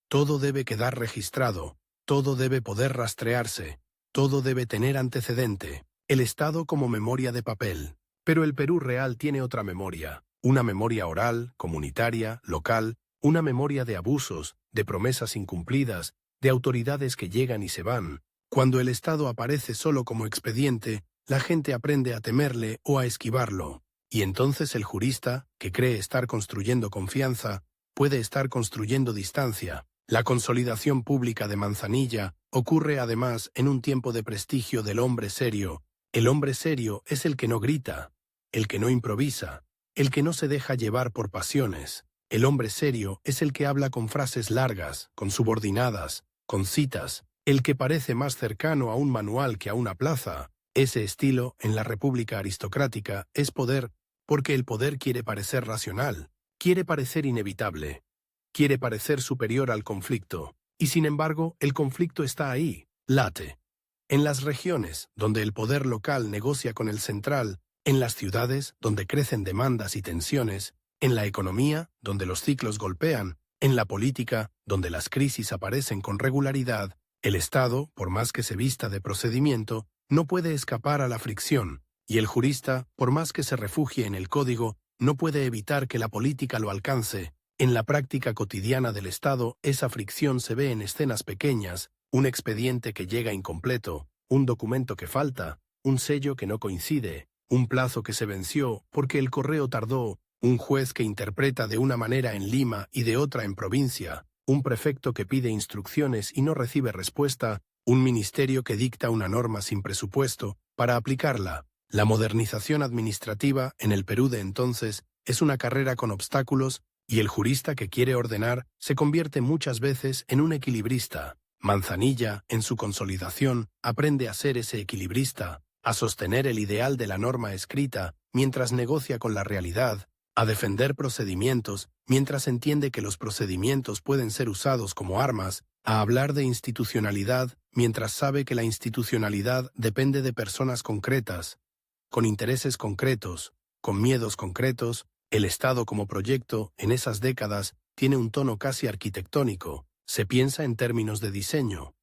Todo debe quedar registrado, todo debe poder rastrearse, todo debe tener antecedente, el Estado como memoria de papel. Pero el Perú real tiene otra memoria, una memoria oral, comunitaria, local, una memoria de abusos, de promesas incumplidas, de autoridades que llegan y se van. Cuando el Estado aparece solo como expediente, la gente aprende a temerle o a esquivarlo. Y entonces el jurista, que cree estar construyendo confianza, puede estar construyendo distancia. La consolidación pública de Manzanilla ocurre además en un tiempo de prestigio del hombre serio. El hombre serio es el que no grita, el que no improvisa, el que no se deja llevar por pasiones. El hombre serio es el que habla con frases largas, con subordinadas, con citas, el que parece más cercano a un manual que a una plaza. Ese estilo, en la república aristocrática, es poder, porque el poder quiere parecer racional, quiere parecer inevitable, quiere parecer superior al conflicto, y sin embargo, el conflicto está ahí, late. En las regiones, donde el poder local negocia con el central, en las ciudades, donde crecen demandas y tensiones, en la economía, donde los ciclos golpean, en la política, donde las crisis aparecen con regularidad, el Estado, por más que se vista de procedimiento, no puede escapar a la fricción, y el jurista, por más que se refugie en el código, no puede evitar que la política lo alcance. En la práctica cotidiana del Estado, esa fricción se ve en escenas pequeñas, un expediente que llega incompleto, un documento que falta, un sello que no coincide, un plazo que se venció porque el correo tardó, un juez que interpreta de una manera en Lima y de otra en provincia, un prefecto que pide instrucciones y no recibe respuesta, un ministerio que dicta una norma sin presupuesto para aplicarla. La modernización administrativa en el Perú de entonces es una carrera con obstáculos y el jurista que quiere ordenar se convierte muchas veces en un equilibrista. Manzanilla, en su consolidación, aprende a ser ese equilibrista, a sostener el ideal de la norma escrita mientras negocia con la realidad, a defender procedimientos mientras entiende que los procedimientos pueden ser usados como armas, a hablar de institucionalidad mientras sabe que la institucionalidad depende de personas concretas, con intereses concretos, con miedos concretos. El Estado como proyecto, en esas décadas, tiene un tono casi arquitectónico. Se piensa en términos de diseño.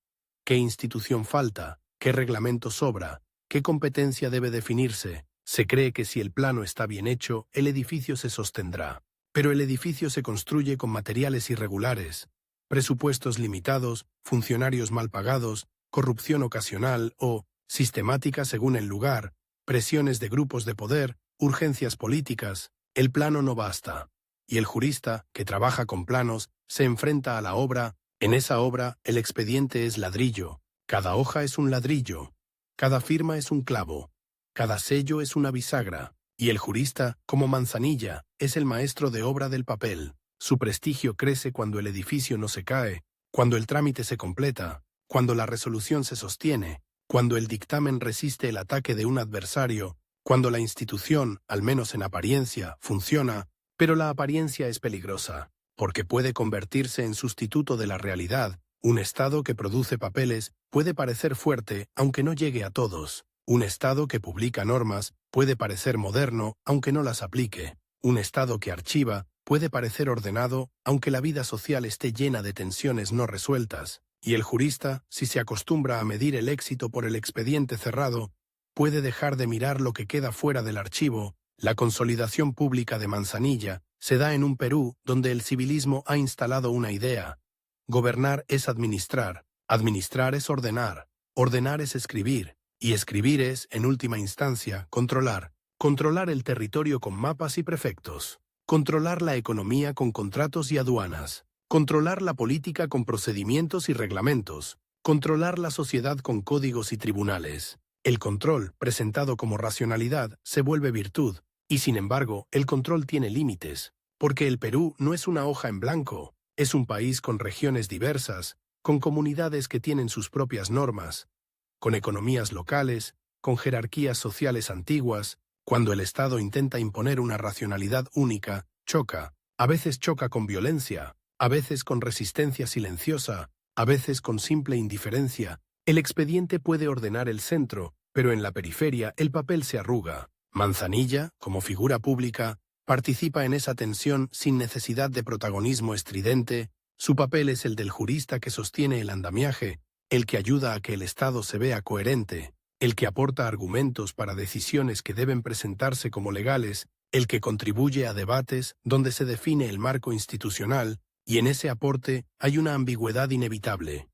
¿Qué institución falta? ¿Qué reglamento sobra? ¿Qué competencia debe definirse? Se cree que si el plano está bien hecho, el edificio se sostendrá. Pero el edificio se construye con materiales irregulares, presupuestos limitados, funcionarios mal pagados, corrupción ocasional o sistemática según el lugar, presiones de grupos de poder, urgencias políticas. El plano no basta. Y el jurista, que trabaja con planos, se enfrenta a la obra. En esa obra, el expediente es ladrillo. Cada hoja es un ladrillo. Cada firma es un clavo. Cada sello es una bisagra. Y el jurista, como Manzanilla, es el maestro de obra del papel. Su prestigio crece cuando el edificio no se cae, cuando el trámite se completa, cuando la resolución se sostiene, cuando el dictamen resiste el ataque de un adversario, cuando la institución, al menos en apariencia, funciona, pero la apariencia es peligrosa, porque puede convertirse en sustituto de la realidad. Un Estado que produce papeles puede parecer fuerte, aunque no llegue a todos. Un Estado que publica normas puede parecer moderno, aunque no las aplique. Un Estado que archiva puede parecer ordenado, aunque la vida social esté llena de tensiones no resueltas. Y el jurista, si se acostumbra a medir el éxito por el expediente cerrado, puede dejar de mirar lo que queda fuera del archivo. La consolidación pública de Manzanilla se da en un Perú donde el civilismo ha instalado una idea. Gobernar es administrar es ordenar es escribir, y escribir es, en última instancia, controlar. Controlar el territorio con mapas y prefectos. Controlar la economía con contratos y aduanas. Controlar la política con procedimientos y reglamentos. Controlar la sociedad con códigos y tribunales. El control, presentado como racionalidad, se vuelve virtud, y sin embargo, el control tiene límites, porque el Perú no es una hoja en blanco, es un país con regiones diversas, con comunidades que tienen sus propias normas, con economías locales, con jerarquías sociales antiguas. Cuando el Estado intenta imponer una racionalidad única, choca. A veces choca con violencia, a veces con resistencia silenciosa, a veces con simple indiferencia. El expediente puede ordenar el centro, pero en la periferia el papel se arruga. Manzanilla, como figura pública, participa en esa tensión sin necesidad de protagonismo estridente. Su papel es el del jurista que sostiene el andamiaje, el que ayuda a que el Estado se vea coherente, el que aporta argumentos para decisiones que deben presentarse como legales, el que contribuye a debates donde se define el marco institucional, y en ese aporte hay una ambigüedad inevitable.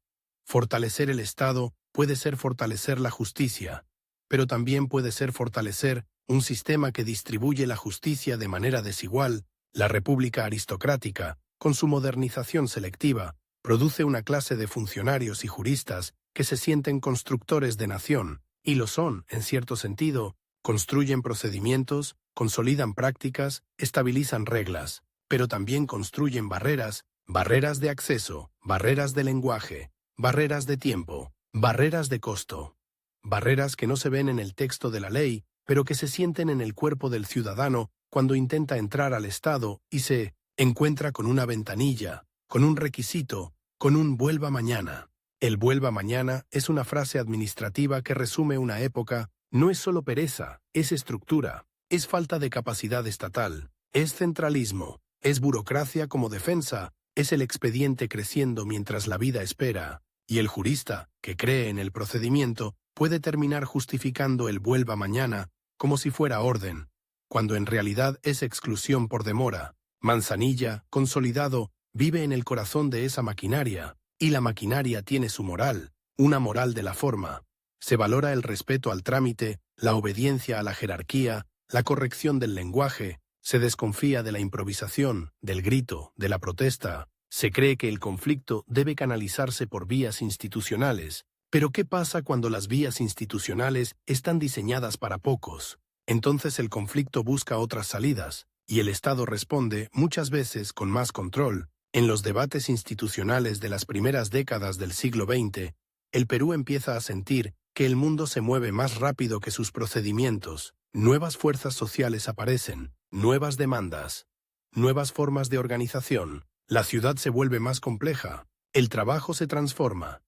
Fortalecer el Estado puede ser fortalecer la justicia, pero también puede ser fortalecer un sistema que distribuye la justicia de manera desigual. La república aristocrática, con su modernización selectiva, produce una clase de funcionarios y juristas que se sienten constructores de nación, y lo son, en cierto sentido. Construyen procedimientos, consolidan prácticas, estabilizan reglas, pero también construyen barreras, barreras de acceso, barreras de lenguaje, barreras de tiempo, barreras de costo, barreras que no se ven en el texto de la ley, pero que se sienten en el cuerpo del ciudadano cuando intenta entrar al Estado y se encuentra con una ventanilla, con un requisito, con un vuelva mañana. El vuelva mañana es una frase administrativa que resume una época. No es solo pereza, es estructura, es falta de capacidad estatal, es centralismo, es burocracia como defensa, es el expediente creciendo mientras la vida espera, y el jurista, que cree en el procedimiento, puede terminar justificando el vuelva mañana como si fuera orden, cuando en realidad es exclusión por demora. Manzanilla, consolidado, vive en el corazón de esa maquinaria, y la maquinaria tiene su moral, una moral de la forma. Se valora el respeto al trámite, la obediencia a la jerarquía, la corrección del lenguaje, se desconfía de la improvisación, del grito, de la protesta. Se cree que el conflicto debe canalizarse por vías institucionales, Pero ¿qué pasa cuando las vías institucionales están diseñadas para pocos? Entonces el conflicto busca otras salidas, y el Estado responde, muchas veces con más control. En los debates institucionales de las primeras décadas del siglo XX, el Perú empieza a sentir que el mundo se mueve más rápido que sus procedimientos. Nuevas fuerzas sociales aparecen, nuevas demandas, nuevas formas de organización. La ciudad se vuelve más compleja, el trabajo se transforma.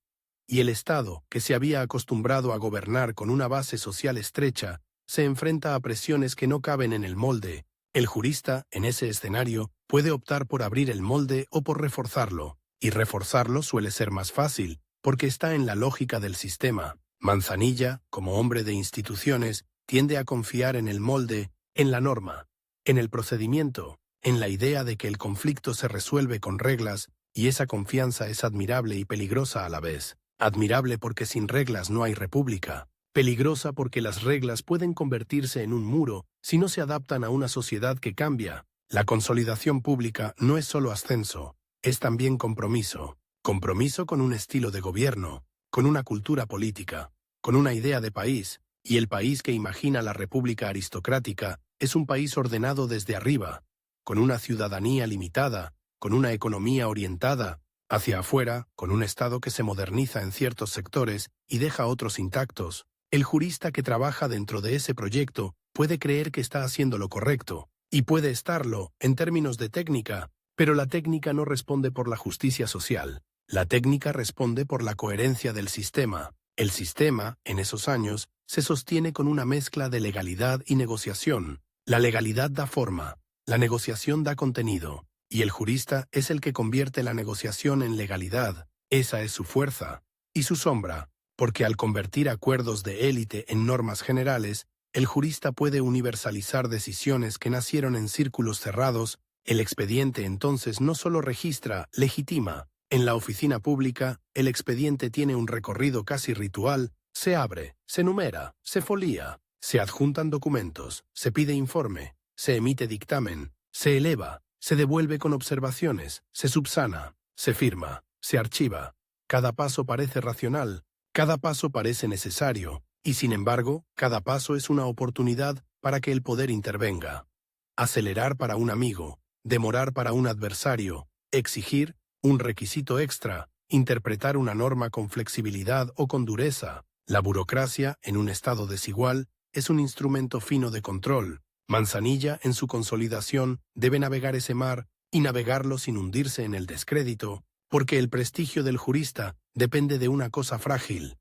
Y el Estado, que se había acostumbrado a gobernar con una base social estrecha, se enfrenta a presiones que no caben en el molde. El jurista, en ese escenario, puede optar por abrir el molde o por reforzarlo, y reforzarlo suele ser más fácil, porque está en la lógica del sistema. Manzanilla, como hombre de instituciones, tiende a confiar en el molde, en la norma, en el procedimiento, en la idea de que el conflicto se resuelve con reglas, y esa confianza es admirable y peligrosa a la vez. Admirable porque sin reglas no hay república. Peligrosa porque las reglas pueden convertirse en un muro si no se adaptan a una sociedad que cambia. La consolidación pública no es solo ascenso, es también compromiso. Compromiso con un estilo de gobierno, con una cultura política, con una idea de país, y el país que imagina la república aristocrática es un país ordenado desde arriba, con una ciudadanía limitada, con una economía orientada hacia afuera, con un Estado que se moderniza en ciertos sectores y deja otros intactos. El jurista que trabaja dentro de ese proyecto puede creer que está haciendo lo correcto, y puede estarlo, en términos de técnica, pero la técnica no responde por la justicia social. La técnica responde por la coherencia del sistema. El sistema, en esos años, se sostiene con una mezcla de legalidad y negociación. La legalidad da forma, la negociación da contenido, y el jurista es el que convierte la negociación en legalidad. Esa es su fuerza y su sombra, porque al convertir acuerdos de élite en normas generales, el jurista puede universalizar decisiones que nacieron en círculos cerrados. El expediente entonces no solo registra, legitima. En la oficina pública, el expediente tiene un recorrido casi ritual, se abre, se numera, se folía, se adjuntan documentos, se pide informe, se emite dictamen, se eleva, se devuelve con observaciones, se subsana, se firma, se archiva. Cada paso parece racional, cada paso parece necesario, y sin embargo, cada paso es una oportunidad para que el poder intervenga. Acelerar para un amigo, demorar para un adversario, exigir un requisito extra, interpretar una norma con flexibilidad o con dureza. La burocracia, en un estado desigual, es un instrumento fino de control. Manzanilla, en su consolidación, debe navegar ese mar y navegarlo sin hundirse en el descrédito, porque el prestigio del jurista depende de una cosa frágil: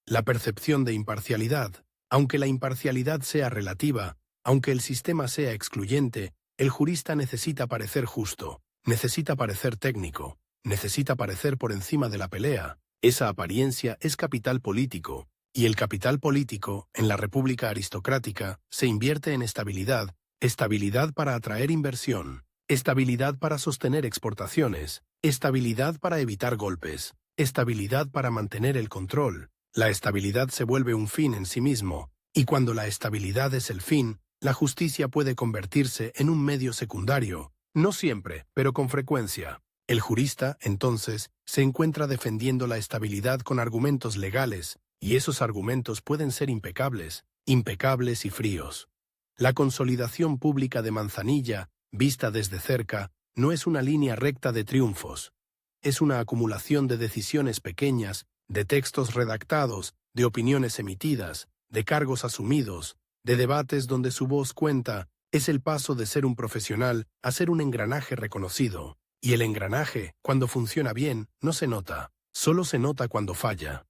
la percepción de imparcialidad. Aunque la imparcialidad sea relativa, aunque el sistema sea excluyente, el jurista necesita parecer justo, necesita parecer técnico, necesita parecer por encima de la pelea. Esa apariencia es capital político, y el capital político, en la república aristocrática, se invierte en estabilidad, estabilidad para atraer inversión, estabilidad para sostener exportaciones, estabilidad para evitar golpes, estabilidad para mantener el control. La estabilidad se vuelve un fin en sí mismo, y cuando la estabilidad es el fin, la justicia puede convertirse en un medio secundario, no siempre, pero con frecuencia. El jurista, entonces, se encuentra defendiendo la estabilidad con argumentos legales, y esos argumentos pueden ser impecables, impecables y fríos. La consolidación pública de Manzanilla, vista desde cerca, no es una línea recta de triunfos. Es una acumulación de decisiones pequeñas, de textos redactados, de opiniones emitidas, de cargos asumidos, de debates donde su voz cuenta. Es el paso de ser un profesional a ser un engranaje reconocido. Y el engranaje, cuando funciona bien, no se nota, solo se nota cuando falla.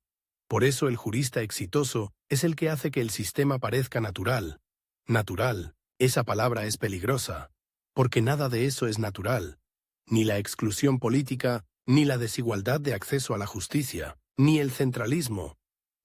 Por eso el jurista exitoso es el que hace que el sistema parezca natural. Natural, esa palabra es peligrosa, porque nada de eso es natural. Ni la exclusión política, ni la desigualdad de acceso a la justicia, ni el centralismo,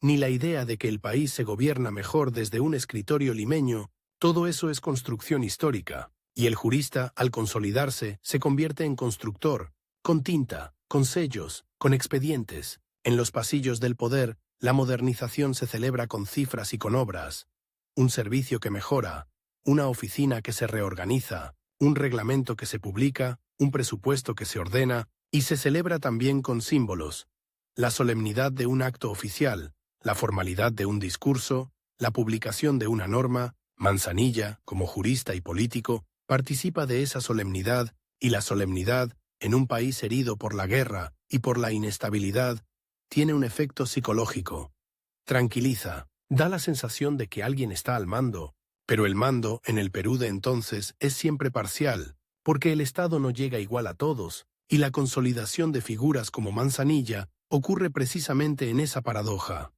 ni la idea de que el país se gobierna mejor desde un escritorio limeño, todo eso es construcción histórica. Y el jurista, al consolidarse, se convierte en constructor, con tinta, con sellos, con expedientes. En los pasillos del poder, la modernización se celebra con cifras y con obras. Un servicio que mejora, una oficina que se reorganiza, un reglamento que se publica, un presupuesto que se ordena, y se celebra también con símbolos. la solemnidad de un acto oficial, la formalidad de un discurso, la publicación de una norma. Manzanilla, como jurista y político, participa de esa solemnidad, y la solemnidad, en un país herido por la guerra y por la inestabilidad, tiene un efecto psicológico. Tranquiliza, da la sensación de que alguien está al mando, pero el mando, en el Perú de entonces, es siempre parcial, porque el Estado no llega igual a todos, y la consolidación de figuras como Manzanilla ocurre precisamente en esa paradoja.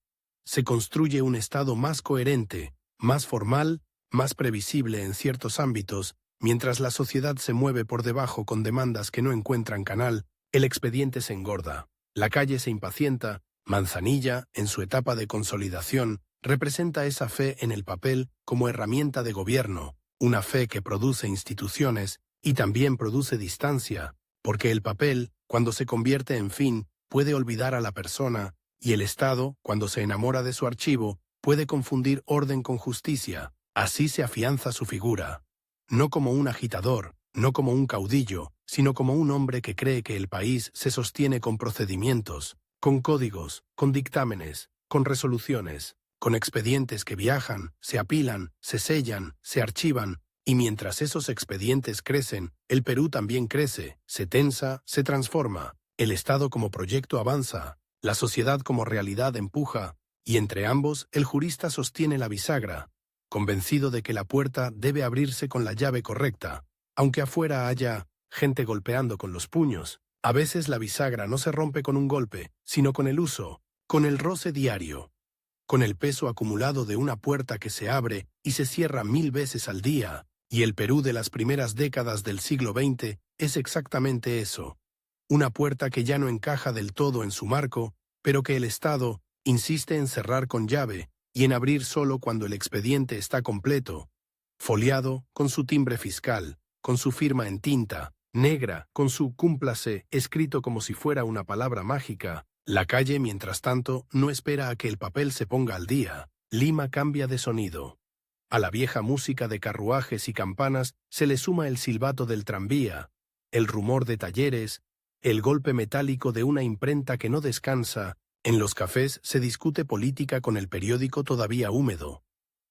Se construye un Estado más coherente, más formal, más previsible en ciertos ámbitos, mientras la sociedad se mueve por debajo con demandas que no encuentran canal, el expediente se engorda, la calle se impacienta. Manzanilla, en su etapa de consolidación, representa esa fe en el papel como herramienta de gobierno, una fe que produce instituciones y también produce distancia, porque el papel, cuando se convierte en fin, puede olvidar a la persona, y el Estado, cuando se enamora de su archivo, puede confundir orden con justicia. Así se afianza su figura. No como un agitador, no como un caudillo, sino como un hombre que cree que el país se sostiene con procedimientos, con códigos, con dictámenes, con resoluciones, con expedientes que viajan, se apilan, se sellan, se archivan, y mientras esos expedientes crecen, el Perú también crece, se tensa, se transforma, el Estado como proyecto avanza, la sociedad como realidad empuja, y entre ambos el jurista sostiene la bisagra, convencido de que la puerta debe abrirse con la llave correcta, aunque afuera haya gente golpeando con los puños. A veces la bisagra no se rompe con un golpe, sino con el uso, con el roce diario, con el peso acumulado de una puerta que se abre y se cierra 1000 veces al día, y el Perú de las primeras décadas del siglo XX es exactamente eso. Una puerta que ya no encaja del todo en su marco, pero que el Estado insiste en cerrar con llave y en abrir solo cuando el expediente está completo, foliado, con su timbre fiscal, con su firma en tinta negra, con su cúmplase escrito como si fuera una palabra mágica. La calle, mientras tanto, no espera a que el papel se ponga al día. Lima cambia de sonido. A la vieja música de carruajes y campanas se le suma el silbato del tranvía, el rumor de talleres, el golpe metálico de una imprenta que no descansa. En los cafés se discute política con el periódico todavía húmedo.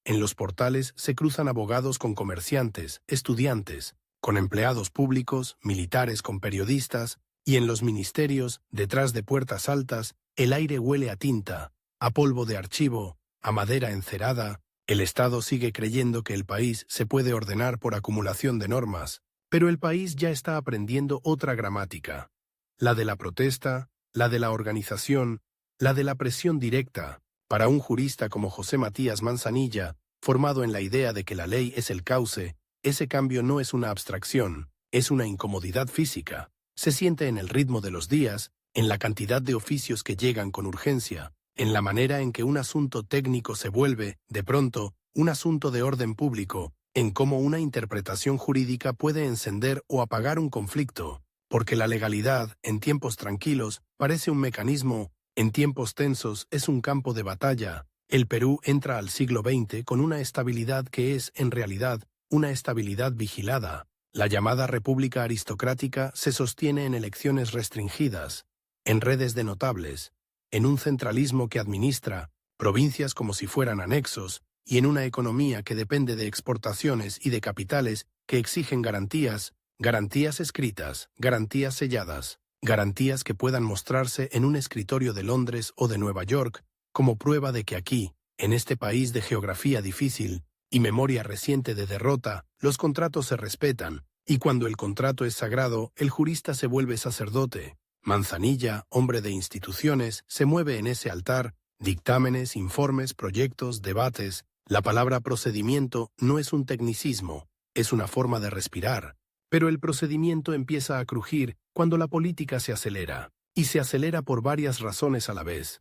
En los portales se cruzan abogados con comerciantes, estudiantes, con empleados públicos, militares con periodistas, y en los ministerios, detrás de puertas altas, el aire huele a tinta, a polvo de archivo, a madera encerada. El Estado sigue creyendo que el país se puede ordenar por acumulación de normas, pero el país ya está aprendiendo otra gramática, la de la protesta, la de la organización, la de la presión directa. Para un jurista como José Matías Manzanilla, formado en la idea de que la ley es el cauce, ese cambio no es una abstracción, es una incomodidad física. Se siente en el ritmo de los días, en la cantidad de oficios que llegan con urgencia, en la manera en que un asunto técnico se vuelve, de pronto, un asunto de orden público, en cómo una interpretación jurídica puede encender o apagar un conflicto, porque la legalidad, en tiempos tranquilos, parece un mecanismo, en tiempos tensos es un campo de batalla. El Perú entra al siglo XX con una estabilidad que es, en realidad, una estabilidad vigilada. La llamada república aristocrática se sostiene en elecciones restringidas, en redes de notables, en un centralismo que administra provincias como si fueran anexos y en una economía que depende de exportaciones y de capitales que exigen garantías, garantías escritas, garantías selladas, garantías que puedan mostrarse en un escritorio de Londres o de Nueva York como prueba de que aquí, en este país de geografía difícil y memoria reciente de derrota, los contratos se respetan, y cuando el contrato es sagrado, el jurista se vuelve sacerdote. Manzanilla, hombre de instituciones, se mueve en ese altar, dictámenes, informes, proyectos, debates. La palabra procedimiento no es un tecnicismo, es una forma de respirar, pero el procedimiento empieza a crujir cuando la política se acelera, y se acelera por varias razones a la vez.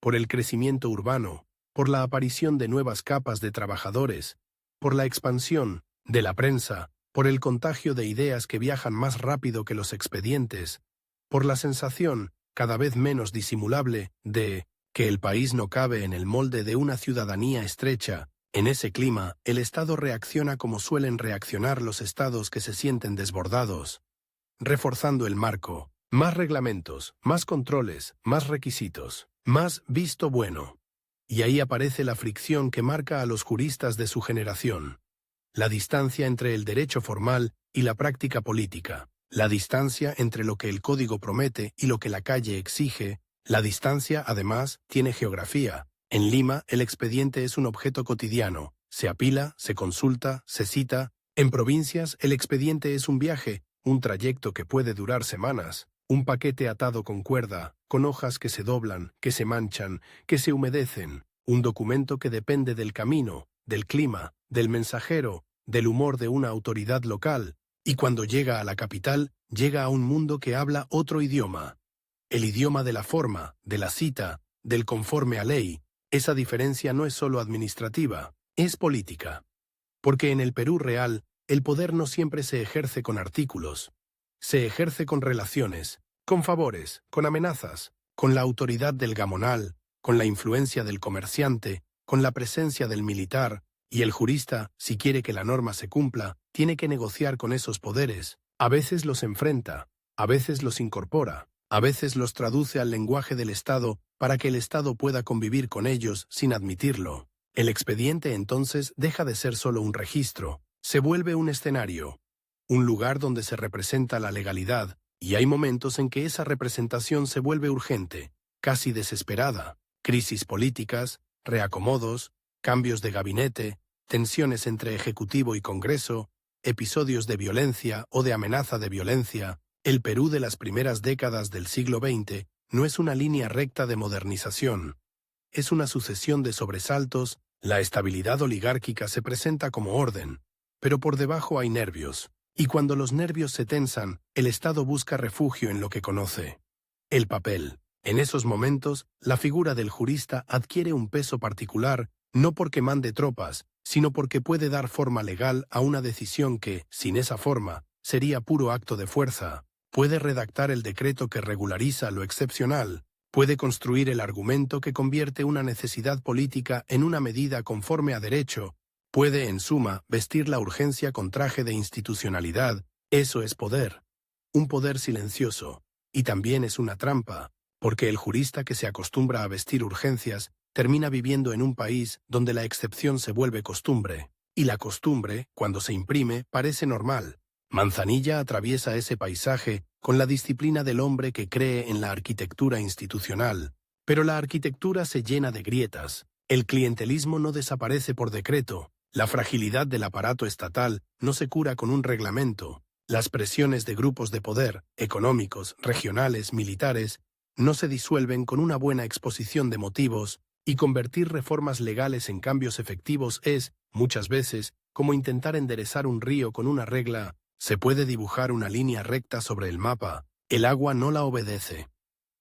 Por el crecimiento urbano, por la aparición de nuevas capas de trabajadores, por la expansión de la prensa, por el contagio de ideas que viajan más rápido que los expedientes, por la sensación, cada vez menos disimulable, de que el país no cabe en el molde de una ciudadanía estrecha. En ese clima, el Estado reacciona como suelen reaccionar los estados que se sienten desbordados, reforzando el marco, Más reglamentos, más controles, más requisitos, más visto bueno. Y ahí aparece la fricción que marca a los juristas de su generación. La distancia entre el derecho formal y la práctica política. La distancia entre lo que el código promete y lo que la calle exige. La distancia, además, tiene geografía. En Lima, el expediente es un objeto cotidiano. Se apila, se consulta, se cita. En provincias, el expediente es un viaje, un trayecto que puede durar semanas. Un paquete atado con cuerda, con hojas que se doblan, que se manchan, que se humedecen. Un documento que depende del camino, del clima, del mensajero, del humor de una autoridad local. Y cuando llega a la capital, llega a un mundo que habla otro idioma. El idioma de la forma, de la cita, del conforme a ley. Esa diferencia no es solo administrativa, es política. Porque en el Perú real, el poder no siempre se ejerce con artículos. Se ejerce con relaciones, con favores, con amenazas, con la autoridad del gamonal, con la influencia del comerciante, con la presencia del militar, y el jurista, si quiere que la norma se cumpla, tiene que negociar con esos poderes. A veces los enfrenta, a veces los incorpora, a veces los traduce al lenguaje del Estado para que el Estado pueda convivir con ellos sin admitirlo. El expediente entonces deja de ser solo un registro, se vuelve un escenario. Un lugar donde se representa la legalidad, y hay momentos en que esa representación se vuelve urgente, casi desesperada. Crisis políticas, reacomodos, cambios de gabinete, tensiones entre Ejecutivo y Congreso, episodios de violencia o de amenaza de violencia. El Perú de las primeras décadas del siglo XX no es una línea recta de modernización. Es una sucesión de sobresaltos. La estabilidad oligárquica se presenta como orden, pero por debajo hay nervios. Y cuando los nervios se tensan, el Estado busca refugio en lo que conoce. El papel. En esos momentos, la figura del jurista adquiere un peso particular, no porque mande tropas, sino porque puede dar forma legal a una decisión que, sin esa forma, sería puro acto de fuerza. Puede redactar el decreto que regulariza lo excepcional. Puede construir el argumento que convierte una necesidad política en una medida conforme a derecho. Puede, en suma, vestir la urgencia con traje de institucionalidad. Eso es poder. Un poder silencioso. Y también es una trampa, porque el jurista que se acostumbra a vestir urgencias termina viviendo en un país donde la excepción se vuelve costumbre. Y la costumbre, cuando se imprime, parece normal. Manzanilla atraviesa ese paisaje con la disciplina del hombre que cree en la arquitectura institucional. Pero la arquitectura se llena de grietas. El clientelismo no desaparece por decreto. La fragilidad del aparato estatal no se cura con un reglamento. Las presiones de grupos de poder, económicos, regionales, militares, no se disuelven con una buena exposición de motivos, y convertir reformas legales en cambios efectivos es, muchas veces, como intentar enderezar un río con una regla. Se puede dibujar una línea recta sobre el mapa, el agua no la obedece.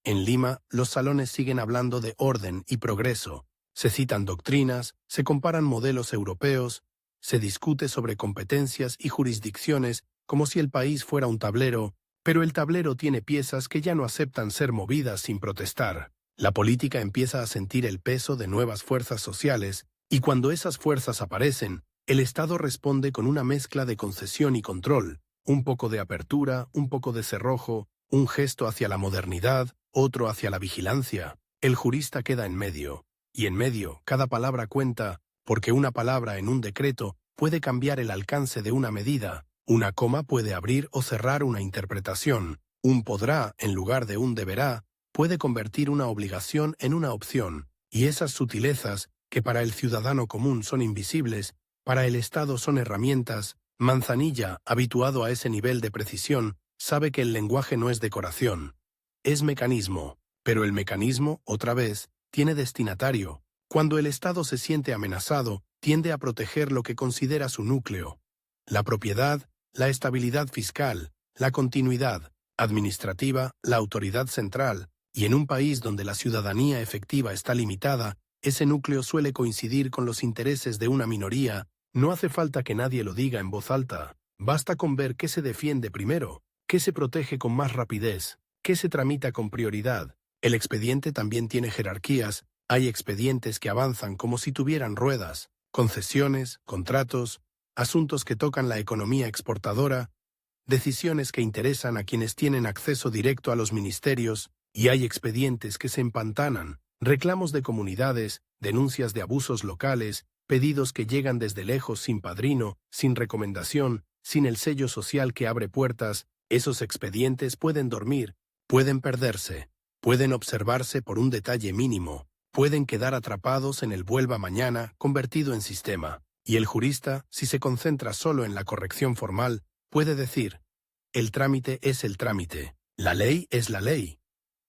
En Lima, los salones siguen hablando de orden y progreso. Se citan doctrinas, se comparan modelos europeos, se discute sobre competencias y jurisdicciones como si el país fuera un tablero, pero el tablero tiene piezas que ya no aceptan ser movidas sin protestar. La política empieza a sentir el peso de nuevas fuerzas sociales, y cuando esas fuerzas aparecen, el Estado responde con una mezcla de concesión y control, un poco de apertura, un poco de cerrojo, un gesto hacia la modernidad, otro hacia la vigilancia. El jurista queda en medio. Y en medio, cada palabra cuenta, porque una palabra en un decreto puede cambiar el alcance de una medida, una coma puede abrir o cerrar una interpretación, un podrá, en lugar de un deberá, puede convertir una obligación en una opción, y esas sutilezas, que para el ciudadano común son invisibles, para el Estado son herramientas. Manzanilla, habituado a ese nivel de precisión, sabe que el lenguaje no es decoración, es mecanismo, pero el mecanismo, otra vez, tiene destinatario. Cuando el Estado se siente amenazado, tiende a proteger lo que considera su núcleo. La propiedad, la estabilidad fiscal, la continuidad administrativa, la autoridad central, y en un país donde la ciudadanía efectiva está limitada, ese núcleo suele coincidir con los intereses de una minoría. No hace falta que nadie lo diga en voz alta, basta con ver qué se defiende primero, qué se protege con más rapidez, qué se tramita con prioridad. El expediente también tiene jerarquías, hay expedientes que avanzan como si tuvieran ruedas, concesiones, contratos, asuntos que tocan la economía exportadora, decisiones que interesan a quienes tienen acceso directo a los ministerios, y hay expedientes que se empantanan, reclamos de comunidades, denuncias de abusos locales, pedidos que llegan desde lejos sin padrino, sin recomendación, sin el sello social que abre puertas. Esos expedientes pueden dormir, pueden perderse, pueden observarse por un detalle mínimo, pueden quedar atrapados en el vuelva mañana convertido en sistema. Y el jurista, si se concentra solo en la corrección formal, puede decir: el trámite es el trámite, la ley es la ley.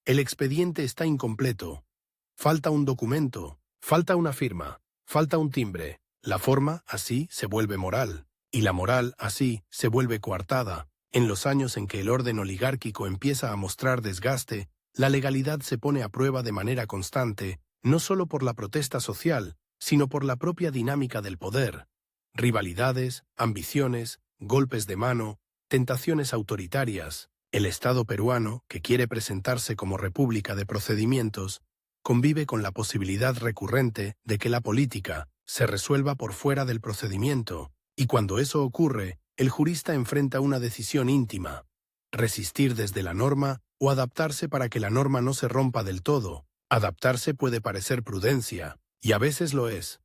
El expediente está incompleto. Falta un documento, falta una firma, falta un timbre. La forma, así, se vuelve moral. Y la moral, así, se vuelve coartada. En los años en que el orden oligárquico empieza a mostrar desgaste, la legalidad se pone a prueba de manera constante, no solo por la protesta social, sino por la propia dinámica del poder. Rivalidades, ambiciones, golpes de mano, tentaciones autoritarias. El Estado peruano, que quiere presentarse como república de procedimientos, convive con la posibilidad recurrente de que la política se resuelva por fuera del procedimiento, y cuando eso ocurre, el jurista enfrenta una decisión íntima: resistir desde la norma o adaptarse para que la norma no se rompa del todo. Adaptarse puede parecer prudencia, y a veces lo es,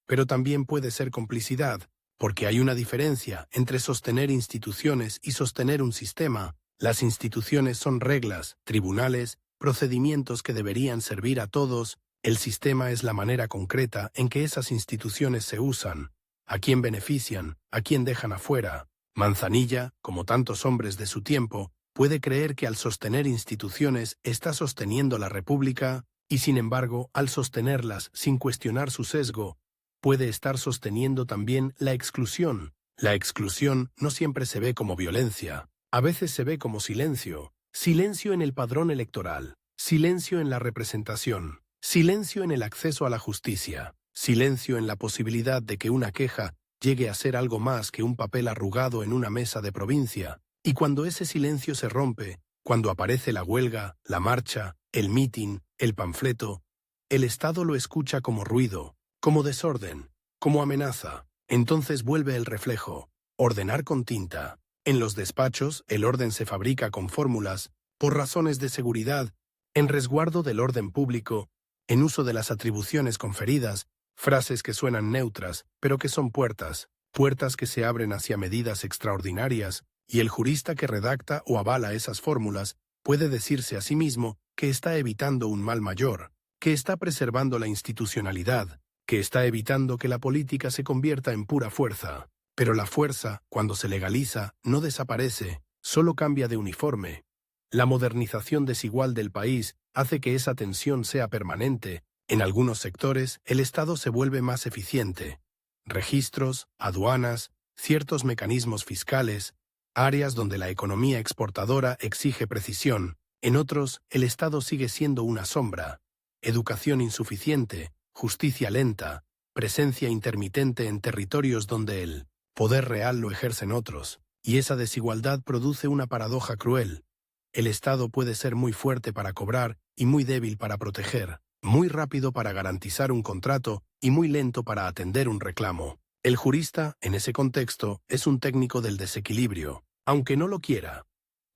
pero también puede ser complicidad, porque hay una diferencia entre sostener instituciones y sostener un sistema. Las instituciones son reglas, tribunales, procedimientos que deberían servir a todos. El sistema es la manera concreta en que esas instituciones se usan, a quién benefician, a quién dejan afuera. Manzanilla, como tantos hombres de su tiempo, puede creer que al sostener instituciones está sosteniendo la república, y sin embargo, al sostenerlas sin cuestionar su sesgo, puede estar sosteniendo también la exclusión. La exclusión no siempre se ve como violencia, a veces se ve como silencio. Silencio en el padrón electoral, silencio en la representación, silencio en el acceso a la justicia, silencio en la posibilidad de que una queja llegue a ser algo más que un papel arrugado en una mesa de provincia. Y cuando ese silencio se rompe, cuando aparece la huelga, la marcha, el mitin, el panfleto, el Estado lo escucha como ruido, como desorden, como amenaza. Entonces vuelve el reflejo: ordenar con tinta. En los despachos, el orden se fabrica con fórmulas, por razones de seguridad, en resguardo del orden público, en uso de las atribuciones conferidas, frases que suenan neutras, pero que son puertas, puertas que se abren hacia medidas extraordinarias, y el jurista que redacta o avala esas fórmulas puede decirse a sí mismo que está evitando un mal mayor, que está preservando la institucionalidad, que está evitando que la política se convierta en pura fuerza. Pero la fuerza, cuando se legaliza, no desaparece, solo cambia de uniforme. La modernización desigual del país hace que esa tensión sea permanente. En algunos sectores, el Estado se vuelve más eficiente. Registros, aduanas, ciertos mecanismos fiscales, áreas donde la economía exportadora exige precisión. En otros, el Estado sigue siendo una sombra. Educación insuficiente, justicia lenta, presencia intermitente en territorios donde el poder real lo ejercen otros, y esa desigualdad produce una paradoja cruel. El Estado puede ser muy fuerte para cobrar y muy débil para proteger, muy rápido para garantizar un contrato y muy lento para atender un reclamo. El jurista, en ese contexto, es un técnico del desequilibrio, aunque no lo quiera.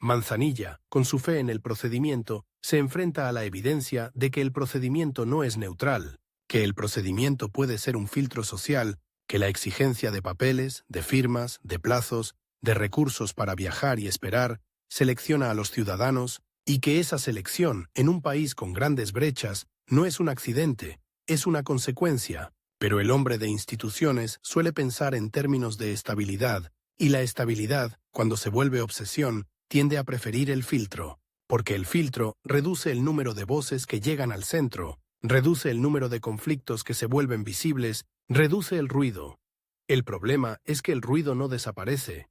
Manzanilla, con su fe en el procedimiento, se enfrenta a la evidencia de que el procedimiento no es neutral, que el procedimiento puede ser un filtro social, que la exigencia de papeles, de firmas, de plazos, de recursos para viajar y esperar, selecciona a los ciudadanos, y que esa selección, en un país con grandes brechas, no es un accidente, es una consecuencia. Pero el hombre de instituciones suele pensar en términos de estabilidad, y la estabilidad, cuando se vuelve obsesión, tiende a preferir el filtro, porque el filtro reduce el número de voces que llegan al centro, reduce el número de conflictos que se vuelven visibles, reduce el ruido. El problema es que el ruido no desaparece.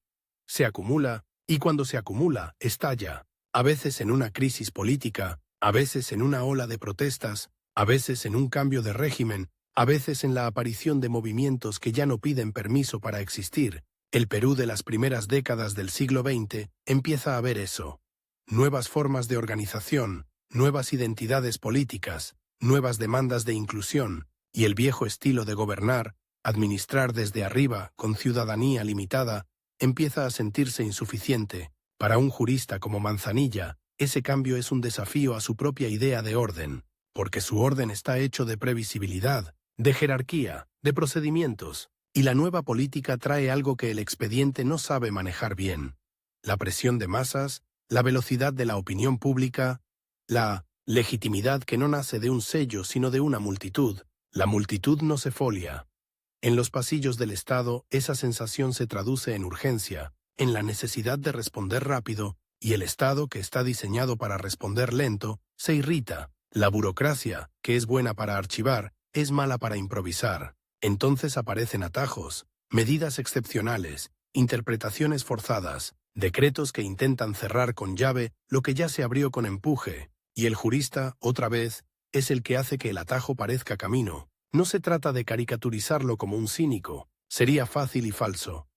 Se acumula, y cuando se acumula, estalla, a veces en una crisis política, a veces en una ola de protestas, a veces en un cambio de régimen, a veces en la aparición de movimientos que ya no piden permiso para existir. El Perú de las primeras décadas del siglo XX empieza a ver eso. Nuevas formas de organización, nuevas identidades políticas, nuevas demandas de inclusión, y el viejo estilo de gobernar, administrar desde arriba, con ciudadanía limitada, empieza a sentirse insuficiente. Para un jurista como Manzanilla, ese cambio es un desafío a su propia idea de orden, porque su orden está hecho de previsibilidad, de jerarquía, de procedimientos, y la nueva política trae algo que el expediente no sabe manejar bien: la presión de masas, la velocidad de la opinión pública, la legitimidad que no nace de un sello sino de una multitud. La multitud no se folia. En los pasillos del Estado, esa sensación se traduce en urgencia, en la necesidad de responder rápido, y el Estado, que está diseñado para responder lento, se irrita. La burocracia, que es buena para archivar, es mala para improvisar. Entonces aparecen atajos, medidas excepcionales, interpretaciones forzadas, decretos que intentan cerrar con llave lo que ya se abrió con empuje, y el jurista, otra vez, es el que hace que el atajo parezca camino. No se trata de caricaturizarlo como un cínico, sería fácil y falso.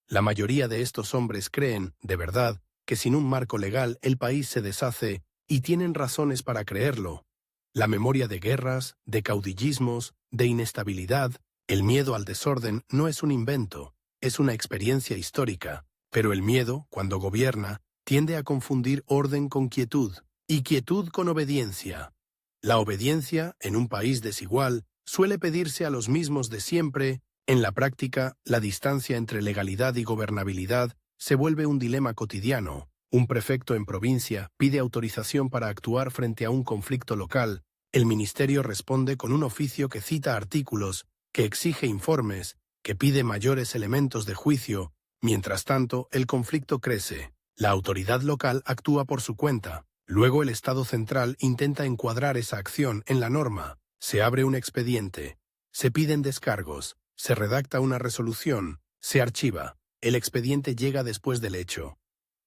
La mayoría de estos hombres creen, de verdad, que sin un marco legal el país se deshace, y tienen razones para creerlo. La memoria de guerras, de caudillismos, de inestabilidad, el miedo al desorden no es un invento, es una experiencia histórica, pero el miedo, cuando gobierna, tiende a confundir orden con quietud, y quietud con obediencia. La obediencia, en un país desigual, suele pedirse a los mismos de siempre. En la práctica, la distancia entre legalidad y gobernabilidad se vuelve un dilema cotidiano. Un prefecto en provincia pide autorización para actuar frente a un conflicto local. El ministerio responde con un oficio que cita artículos, que exige informes, que pide mayores elementos de juicio. Mientras tanto, el conflicto crece. La autoridad local actúa por su cuenta. Luego el Estado central intenta encuadrar esa acción en la norma. Se abre un expediente. Se piden descargos. Se redacta una resolución. Se archiva. El expediente llega después del hecho,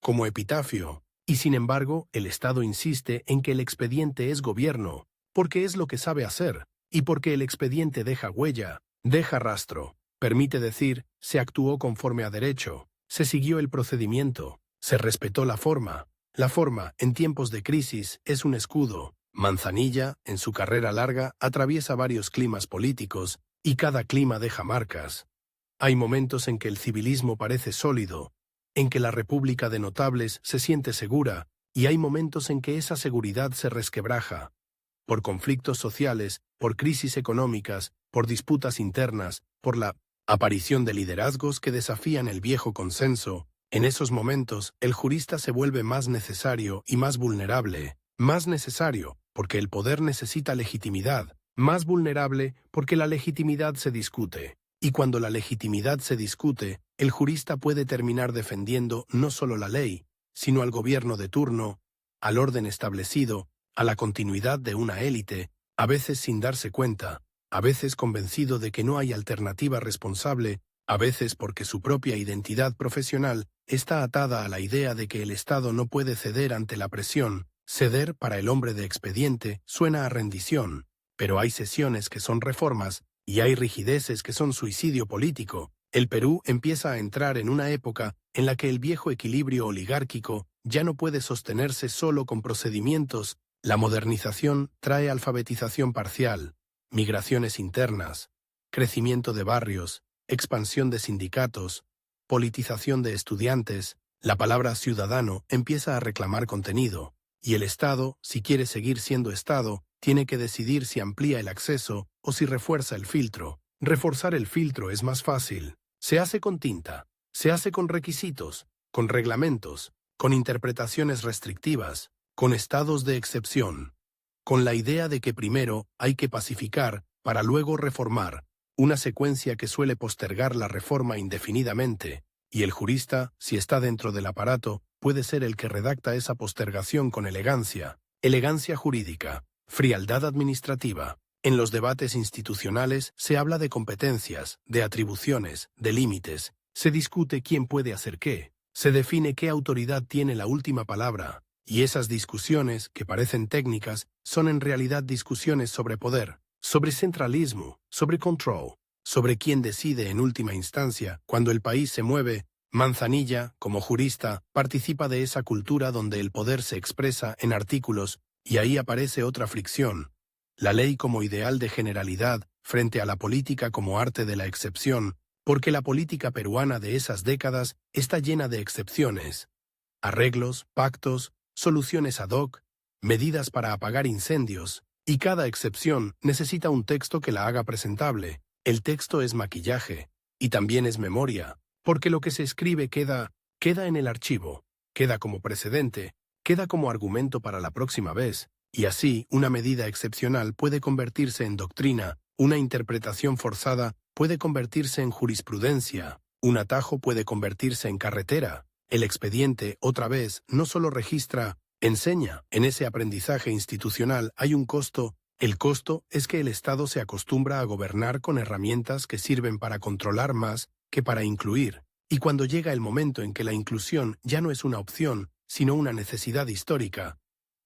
como epitafio, y sin embargo, el Estado insiste en que el expediente es gobierno, porque es lo que sabe hacer, y porque el expediente deja huella, deja rastro. Permite decir, se actuó conforme a derecho, se siguió el procedimiento, se respetó la forma. La forma, en tiempos de crisis, es un escudo. Manzanilla, en su carrera larga, atraviesa varios climas políticos, y cada clima deja marcas. Hay momentos en que el civilismo parece sólido, en que la república de notables se siente segura, y hay momentos en que esa seguridad se resquebraja. Por conflictos sociales, por crisis económicas, por disputas internas, por la aparición de liderazgos que desafían el viejo consenso. En esos momentos, el jurista se vuelve más necesario y más vulnerable. Más necesario, porque el poder necesita legitimidad. Más vulnerable, porque la legitimidad se discute. Y cuando la legitimidad se discute, el jurista puede terminar defendiendo no solo la ley, sino al gobierno de turno, al orden establecido, a la continuidad de una élite, a veces sin darse cuenta, a veces convencido de que no hay alternativa responsable, a veces porque su propia identidad profesional está atada a la idea de que el Estado no puede ceder ante la presión. Ceder para el hombre de expediente suena a rendición, pero hay sesiones que son reformas, y hay rigideces que son suicidio político. El Perú empieza a entrar en una época en la que el viejo equilibrio oligárquico ya no puede sostenerse solo con procedimientos. La modernización trae alfabetización parcial, migraciones internas, crecimiento de barrios, expansión de sindicatos, politización de estudiantes. La palabra ciudadano empieza a reclamar contenido, y el Estado, si quiere seguir siendo Estado, tiene que decidir si amplía el acceso o si refuerza el filtro. Reforzar el filtro es más fácil. Se hace con tinta, se hace con requisitos, con reglamentos, con interpretaciones restrictivas, con estados de excepción, con la idea de que primero hay que pacificar para luego reformar, una secuencia que suele postergar la reforma indefinidamente, y el jurista, si está dentro del aparato, puede ser el que redacta esa postergación con elegancia, elegancia jurídica, frialdad administrativa. En los debates institucionales se habla de competencias, de atribuciones, de límites, se discute quién puede hacer qué, se define qué autoridad tiene la última palabra, y esas discusiones, que parecen técnicas, son en realidad discusiones sobre poder, sobre centralismo, sobre control, sobre quién decide en última instancia. Cuando el país se mueve, Manzanilla, como jurista, participa de esa cultura donde el poder se expresa en artículos, y ahí aparece otra fricción. La ley como ideal de generalidad, frente a la política como arte de la excepción. porque la política peruana de esas décadas está llena de excepciones. Arreglos, pactos, soluciones ad hoc, medidas para apagar incendios, y cada excepción necesita un texto que la haga presentable. El texto es maquillaje, y también es memoria, porque lo que se escribe queda en el archivo, queda como precedente, queda como argumento para la próxima vez, y así una medida excepcional puede convertirse en doctrina, una interpretación forzada puede convertirse en jurisprudencia, un atajo puede convertirse en carretera. El expediente, otra vez, no solo registra, enseña. En ese aprendizaje institucional hay un costo. El costo es que el Estado se acostumbra a gobernar con herramientas que sirven para controlar más que para incluir. Y cuando llega el momento en que la inclusión ya no es una opción, sino una necesidad histórica,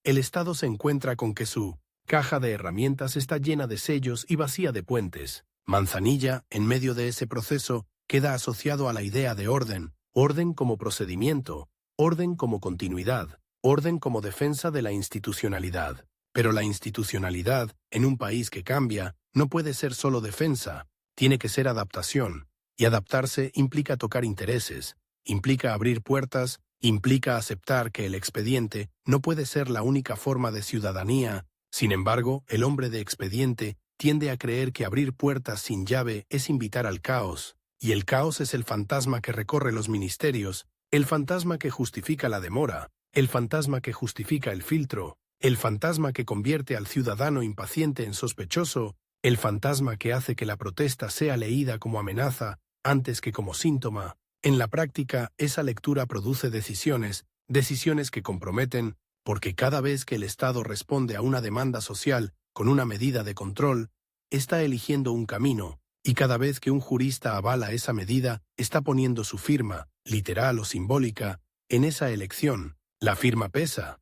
el Estado se encuentra con que su caja de herramientas está llena de sellos y vacía de puentes. Manzanilla, en medio de ese proceso, queda asociado a la idea de orden, orden como procedimiento, orden como continuidad, orden como defensa de la institucionalidad. Pero la institucionalidad, en un país que cambia, no puede ser solo defensa, tiene que ser adaptación. Y adaptarse implica tocar intereses, implica abrir puertas, implica aceptar que el expediente no puede ser la única forma de ciudadanía. Sin embargo, el hombre de expediente tiende a creer que abrir puertas sin llave es invitar al caos, y el caos es el fantasma que recorre los ministerios, el fantasma que justifica la demora, el fantasma que justifica el filtro, el fantasma que convierte al ciudadano impaciente en sospechoso, el fantasma que hace que la protesta sea leída como amenaza antes que como síntoma. En la práctica, esa lectura produce decisiones que comprometen, porque cada vez que el Estado responde a una demanda social con una medida de control, está eligiendo un camino, y cada vez que un jurista avala esa medida, está poniendo su firma, literal o simbólica, en esa elección. La firma pesa.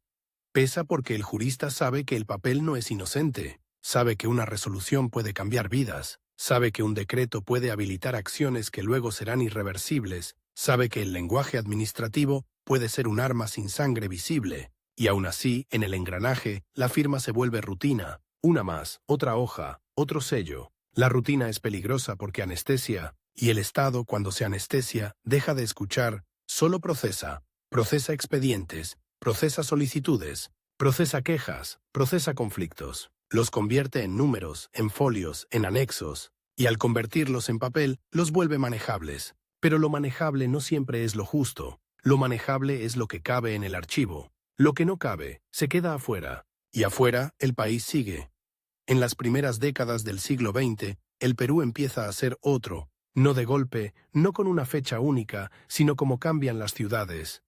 Pesa porque el jurista sabe que el papel no es inocente, sabe que una resolución puede cambiar vidas, sabe que un decreto puede habilitar acciones que luego serán irreversibles, sabe que el lenguaje administrativo puede ser un arma sin sangre visible, y aún así, en el engranaje, la firma se vuelve rutina, una más, otra hoja, otro sello. La rutina es peligrosa porque anestesia, y el Estado, cuando se anestesia, deja de escuchar, solo procesa expedientes, procesa solicitudes, procesa quejas, procesa conflictos. Los convierte en números, en folios, en anexos, y al convertirlos en papel, los vuelve manejables. Pero lo manejable no siempre es lo justo. Lo manejable es lo que cabe en el archivo. Lo que no cabe, se queda afuera. Y afuera, el país sigue. En las primeras décadas del siglo XX, el Perú empieza a ser otro, no de golpe, no con una fecha única, sino como cambian las ciudades.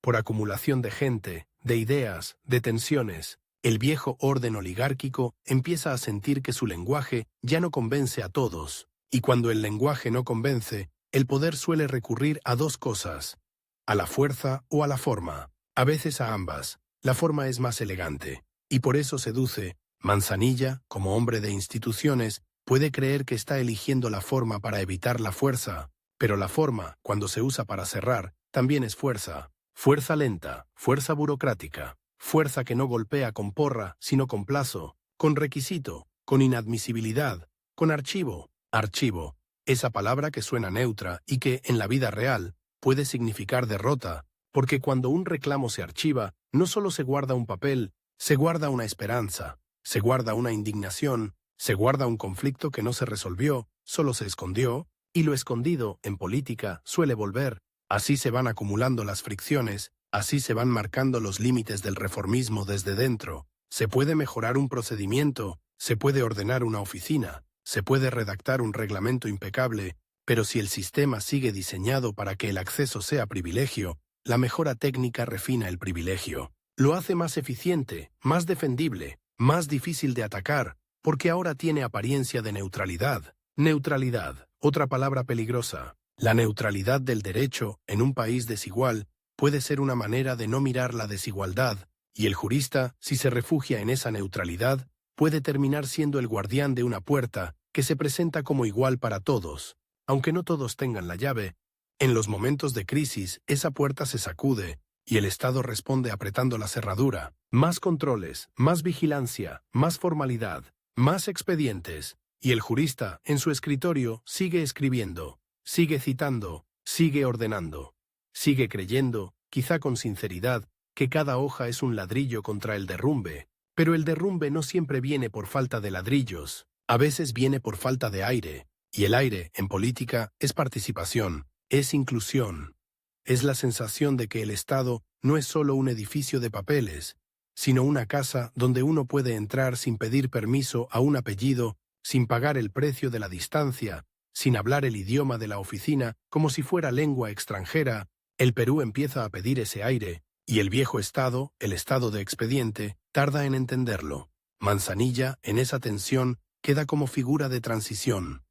Por acumulación de gente, de ideas, de tensiones. El viejo orden oligárquico empieza a sentir que su lenguaje ya no convence a todos, y cuando el lenguaje no convence, el poder suele recurrir a dos cosas, a la fuerza o a la forma, a veces a ambas. La forma es más elegante, y por eso seduce. Manzanilla, como hombre de instituciones, puede creer que está eligiendo la forma para evitar la fuerza, pero la forma, cuando se usa para cerrar, también es fuerza. Fuerza lenta, fuerza burocrática. Fuerza que no golpea con porra, sino con plazo, con requisito, con inadmisibilidad, con archivo. Archivo, esa palabra que suena neutra y que, en la vida real, puede significar derrota, porque cuando un reclamo se archiva, no solo se guarda un papel, se guarda una esperanza, se guarda una indignación, se guarda un conflicto que no se resolvió, solo se escondió, y lo escondido, en política, suele volver. Así se van acumulando las fricciones. Así se van marcando los límites del reformismo desde dentro. Se puede mejorar un procedimiento, se puede ordenar una oficina, se puede redactar un reglamento impecable, pero si el sistema sigue diseñado para que el acceso sea privilegio, la mejora técnica refina el privilegio. Lo hace más eficiente, más defendible, más difícil de atacar, porque ahora tiene apariencia de neutralidad. Neutralidad, otra palabra peligrosa. La neutralidad del derecho, en un país desigual, puede ser una manera de no mirar la desigualdad, y el jurista, si se refugia en esa neutralidad, puede terminar siendo el guardián de una puerta que se presenta como igual para todos. Aunque no todos tengan la llave, en los momentos de crisis esa puerta se sacude, y el Estado responde apretando la cerradura. Más controles, más vigilancia, más formalidad, más expedientes, y el jurista, en su escritorio, sigue escribiendo, Sigue citando, sigue ordenando. Sigue creyendo, quizá con sinceridad, que cada hoja es un ladrillo contra el derrumbe, pero el derrumbe no siempre viene por falta de ladrillos, a veces viene por falta de aire, y el aire, en política, es participación, es inclusión. Es la sensación de que el Estado no es solo un edificio de papeles, sino una casa donde uno puede entrar sin pedir permiso a un apellido, sin pagar el precio de la distancia, sin hablar el idioma de la oficina como si fuera lengua extranjera. El Perú empieza a pedir ese aire, y el viejo Estado, el estado de expediente, tarda en entenderlo. Manzanilla, en esa tensión, queda como figura de transición.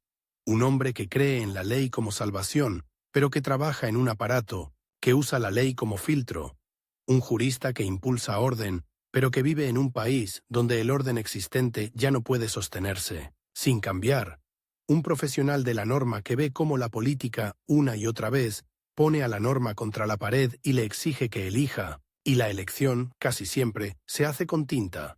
Un hombre que cree en la ley como salvación, pero que trabaja en un aparato, que usa la ley como filtro. Un jurista que impulsa orden, pero que vive en un país donde el orden existente ya no puede sostenerse, sin cambiar. Un profesional de la norma que ve cómo la política, una y otra vez, pone a la norma contra la pared y le exige que elija, y la elección, casi siempre, se hace con tinta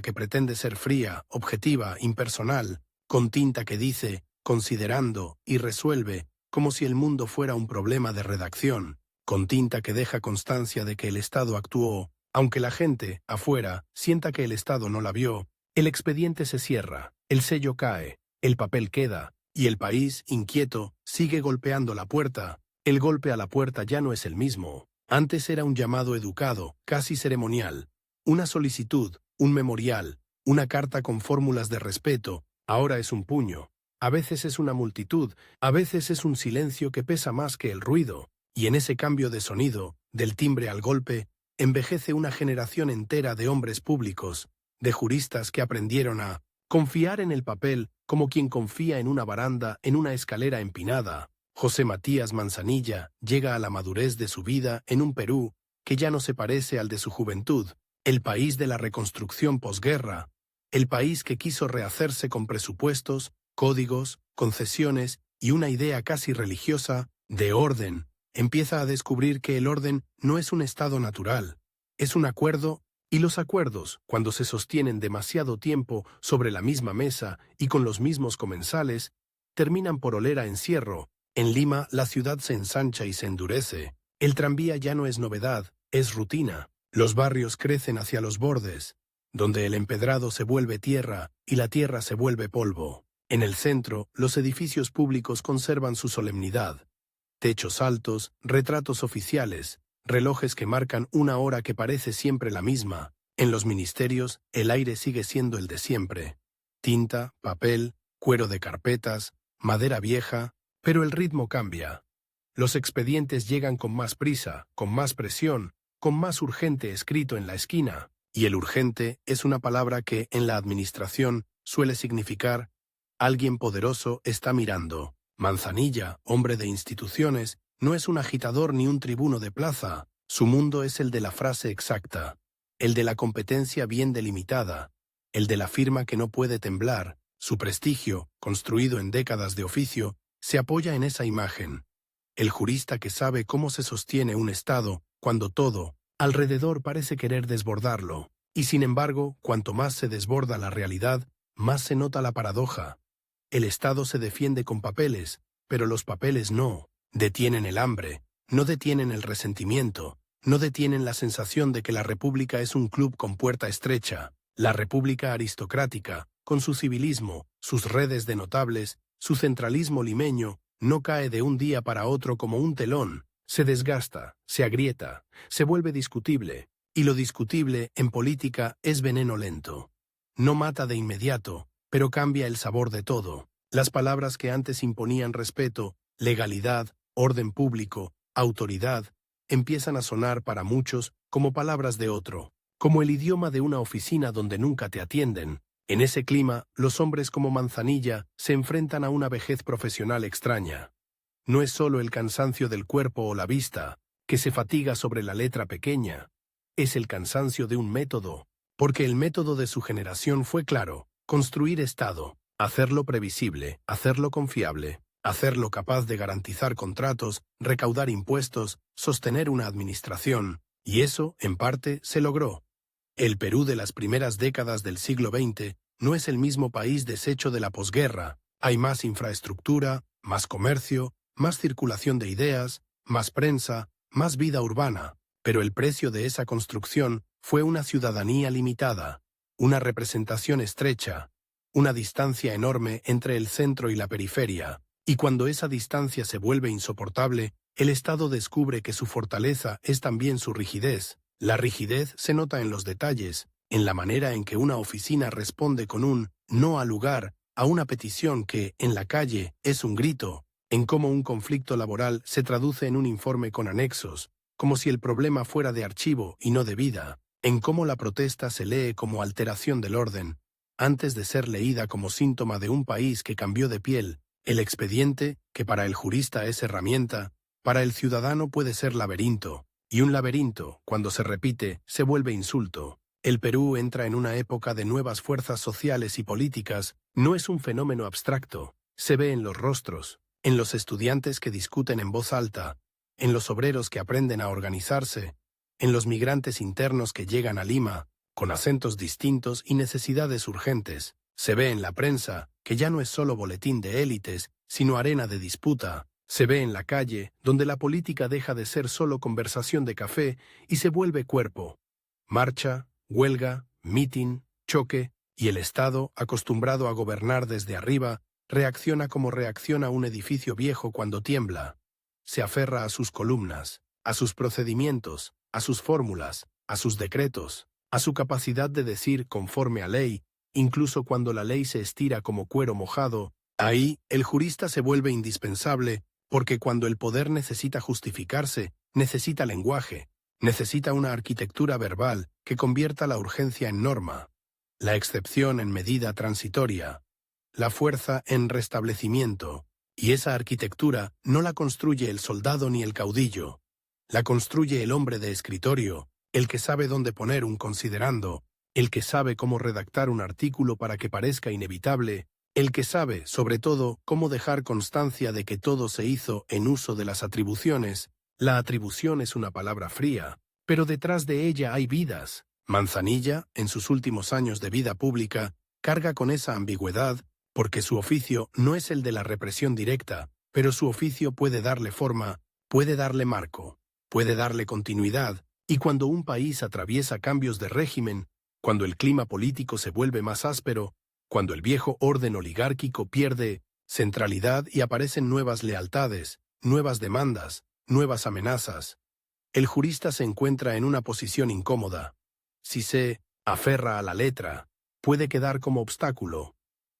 que pretende ser fría, objetiva, impersonal, con tinta que dice, considerando, y resuelve, como si el mundo fuera un problema de redacción, con tinta que deja constancia de que el Estado actuó, aunque la gente, afuera, sienta que el Estado no la vio. El expediente se cierra, el sello cae, el papel queda, y el país, inquieto, sigue golpeando la puerta. El golpe a la puerta ya no es el mismo. Antes era un llamado educado, casi ceremonial, una solicitud, un memorial, una carta con fórmulas de respeto. Ahora es un puño. A veces es una multitud, a veces es un silencio que pesa más que el ruido, y en ese cambio de sonido, del timbre al golpe, envejece una generación entera de hombres públicos, de juristas que aprendieron a confiar en el papel como quien confía en una baranda, en una escalera empinada. José Matías Manzanilla llega a la madurez de su vida en un Perú que ya no se parece al de su juventud, el país de la reconstrucción posguerra, el país que quiso rehacerse con presupuestos, códigos, concesiones y una idea casi religiosa de orden. Empieza a descubrir que el orden no es un estado natural, es un acuerdo, y los acuerdos, cuando se sostienen demasiado tiempo sobre la misma mesa y con los mismos comensales, terminan por oler a encierro. En Lima, la ciudad se ensancha y se endurece. El tranvía ya no es novedad, es rutina. Los barrios crecen hacia los bordes, donde el empedrado se vuelve tierra y la tierra se vuelve polvo. En el centro, los edificios públicos conservan su solemnidad. Techos altos, retratos oficiales, relojes que marcan una hora que parece siempre la misma. En los ministerios, el aire sigue siendo el de siempre. Tinta, papel, cuero de carpetas, madera vieja, pero el ritmo cambia. Los expedientes llegan con más prisa, con más presión, con más urgente escrito en la esquina, y el urgente es una palabra que, en la administración, suele significar alguien poderoso está mirando. Manzanilla, hombre de instituciones, no es un agitador ni un tribuno de plaza. Su mundo es el de la frase exacta, el de la competencia bien delimitada, el de la firma que no puede temblar. Su prestigio, construido en décadas de oficio, se apoya en esa imagen. El jurista que sabe cómo se sostiene un Estado cuando todo, alrededor, parece querer desbordarlo. Y sin embargo, cuanto más se desborda la realidad, más se nota la paradoja. El Estado se defiende con papeles, pero los papeles no detienen el hambre, no detienen el resentimiento, no detienen la sensación de que la República es un club con puerta estrecha. La República aristocrática, con su civilismo, sus redes de notables, su centralismo limeño, no cae de un día para otro como un telón, se desgasta, se agrieta, se vuelve discutible, y lo discutible, en política, es veneno lento. No mata de inmediato, pero cambia el sabor de todo. Las palabras que antes imponían respeto, legalidad, orden público, autoridad, empiezan a sonar para muchos como palabras de otro, como el idioma de una oficina donde nunca te atienden. En ese clima, los hombres como Manzanilla se enfrentan a una vejez profesional extraña. No es solo el cansancio del cuerpo o la vista, que se fatiga sobre la letra pequeña. Es el cansancio de un método, porque el método de su generación fue claro: construir Estado, hacerlo previsible, hacerlo confiable, hacerlo capaz de garantizar contratos, recaudar impuestos, sostener una administración, y eso, en parte, se logró. El Perú de las primeras décadas del siglo XX no es el mismo país deshecho de la posguerra. Hay más infraestructura, más comercio, más circulación de ideas, más prensa, más vida urbana, pero el precio de esa construcción fue una ciudadanía limitada, una representación estrecha, una distancia enorme entre el centro y la periferia, y cuando esa distancia se vuelve insoportable, el Estado descubre que su fortaleza es también su rigidez. La rigidez se nota en los detalles, en la manera en que una oficina responde con un no al lugar a una petición que, en la calle, es un grito, en cómo un conflicto laboral se traduce en un informe con anexos, como si el problema fuera de archivo y no de vida, en cómo la protesta se lee como alteración del orden, antes de ser leída como síntoma de un país que cambió de piel. El expediente, que para el jurista es herramienta, para el ciudadano puede ser laberinto, y un laberinto, cuando se repite, se vuelve insulto. El Perú entra en una época de nuevas fuerzas sociales y políticas. No es un fenómeno abstracto, se ve en los rostros, en los estudiantes que discuten en voz alta, en los obreros que aprenden a organizarse, en los migrantes internos que llegan a Lima, con acentos distintos y necesidades urgentes. Se ve en la prensa, que ya no es solo boletín de élites, sino arena de disputa. Se ve en la calle, donde la política deja de ser solo conversación de café y se vuelve cuerpo. Marcha, huelga, mitin, choque, y el Estado, acostumbrado a gobernar desde arriba, reacciona como reacciona un edificio viejo cuando tiembla. Se aferra a sus columnas, a sus procedimientos, a sus fórmulas, a sus decretos, a su capacidad de decir conforme a ley, incluso cuando la ley se estira como cuero mojado. Ahí, el jurista se vuelve indispensable, porque cuando el poder necesita justificarse, necesita lenguaje, necesita una arquitectura verbal que convierta la urgencia en norma, la excepción en medida transitoria, la fuerza en restablecimiento, y esa arquitectura no la construye el soldado ni el caudillo, la construye el hombre de escritorio, el que sabe dónde poner un considerando, el que sabe cómo redactar un artículo para que parezca inevitable, el que sabe, sobre todo, cómo dejar constancia de que todo se hizo en uso de las atribuciones. La atribución es una palabra fría, pero detrás de ella hay vidas. Manzanilla, en sus últimos años de vida pública, carga con esa ambigüedad, porque su oficio no es el de la represión directa, pero su oficio puede darle forma, puede darle marco, puede darle continuidad, y cuando un país atraviesa cambios de régimen, cuando el clima político se vuelve más áspero, cuando el viejo orden oligárquico pierde centralidad y aparecen nuevas lealtades, nuevas demandas, nuevas amenazas, el jurista se encuentra en una posición incómoda. Si se aferra a la letra, puede quedar como obstáculo.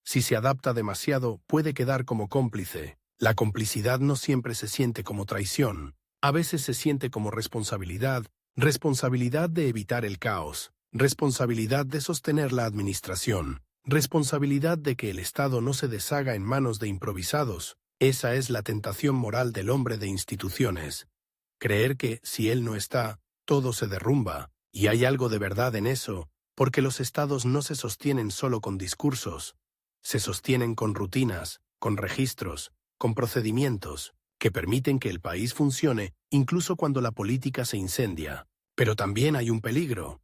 Si se adapta demasiado, puede quedar como cómplice. La complicidad no siempre se siente como traición. A veces se siente como responsabilidad, responsabilidad de evitar el caos, responsabilidad de sostener la administración, responsabilidad de que el Estado no se deshaga en manos de improvisados. Esa es la tentación moral del hombre de instituciones. Creer que, si él no está, todo se derrumba, y hay algo de verdad en eso, porque los estados no se sostienen solo con discursos, se sostienen con rutinas, con registros, con procedimientos, que permiten que el país funcione incluso cuando la política se incendia. Pero también hay un peligro: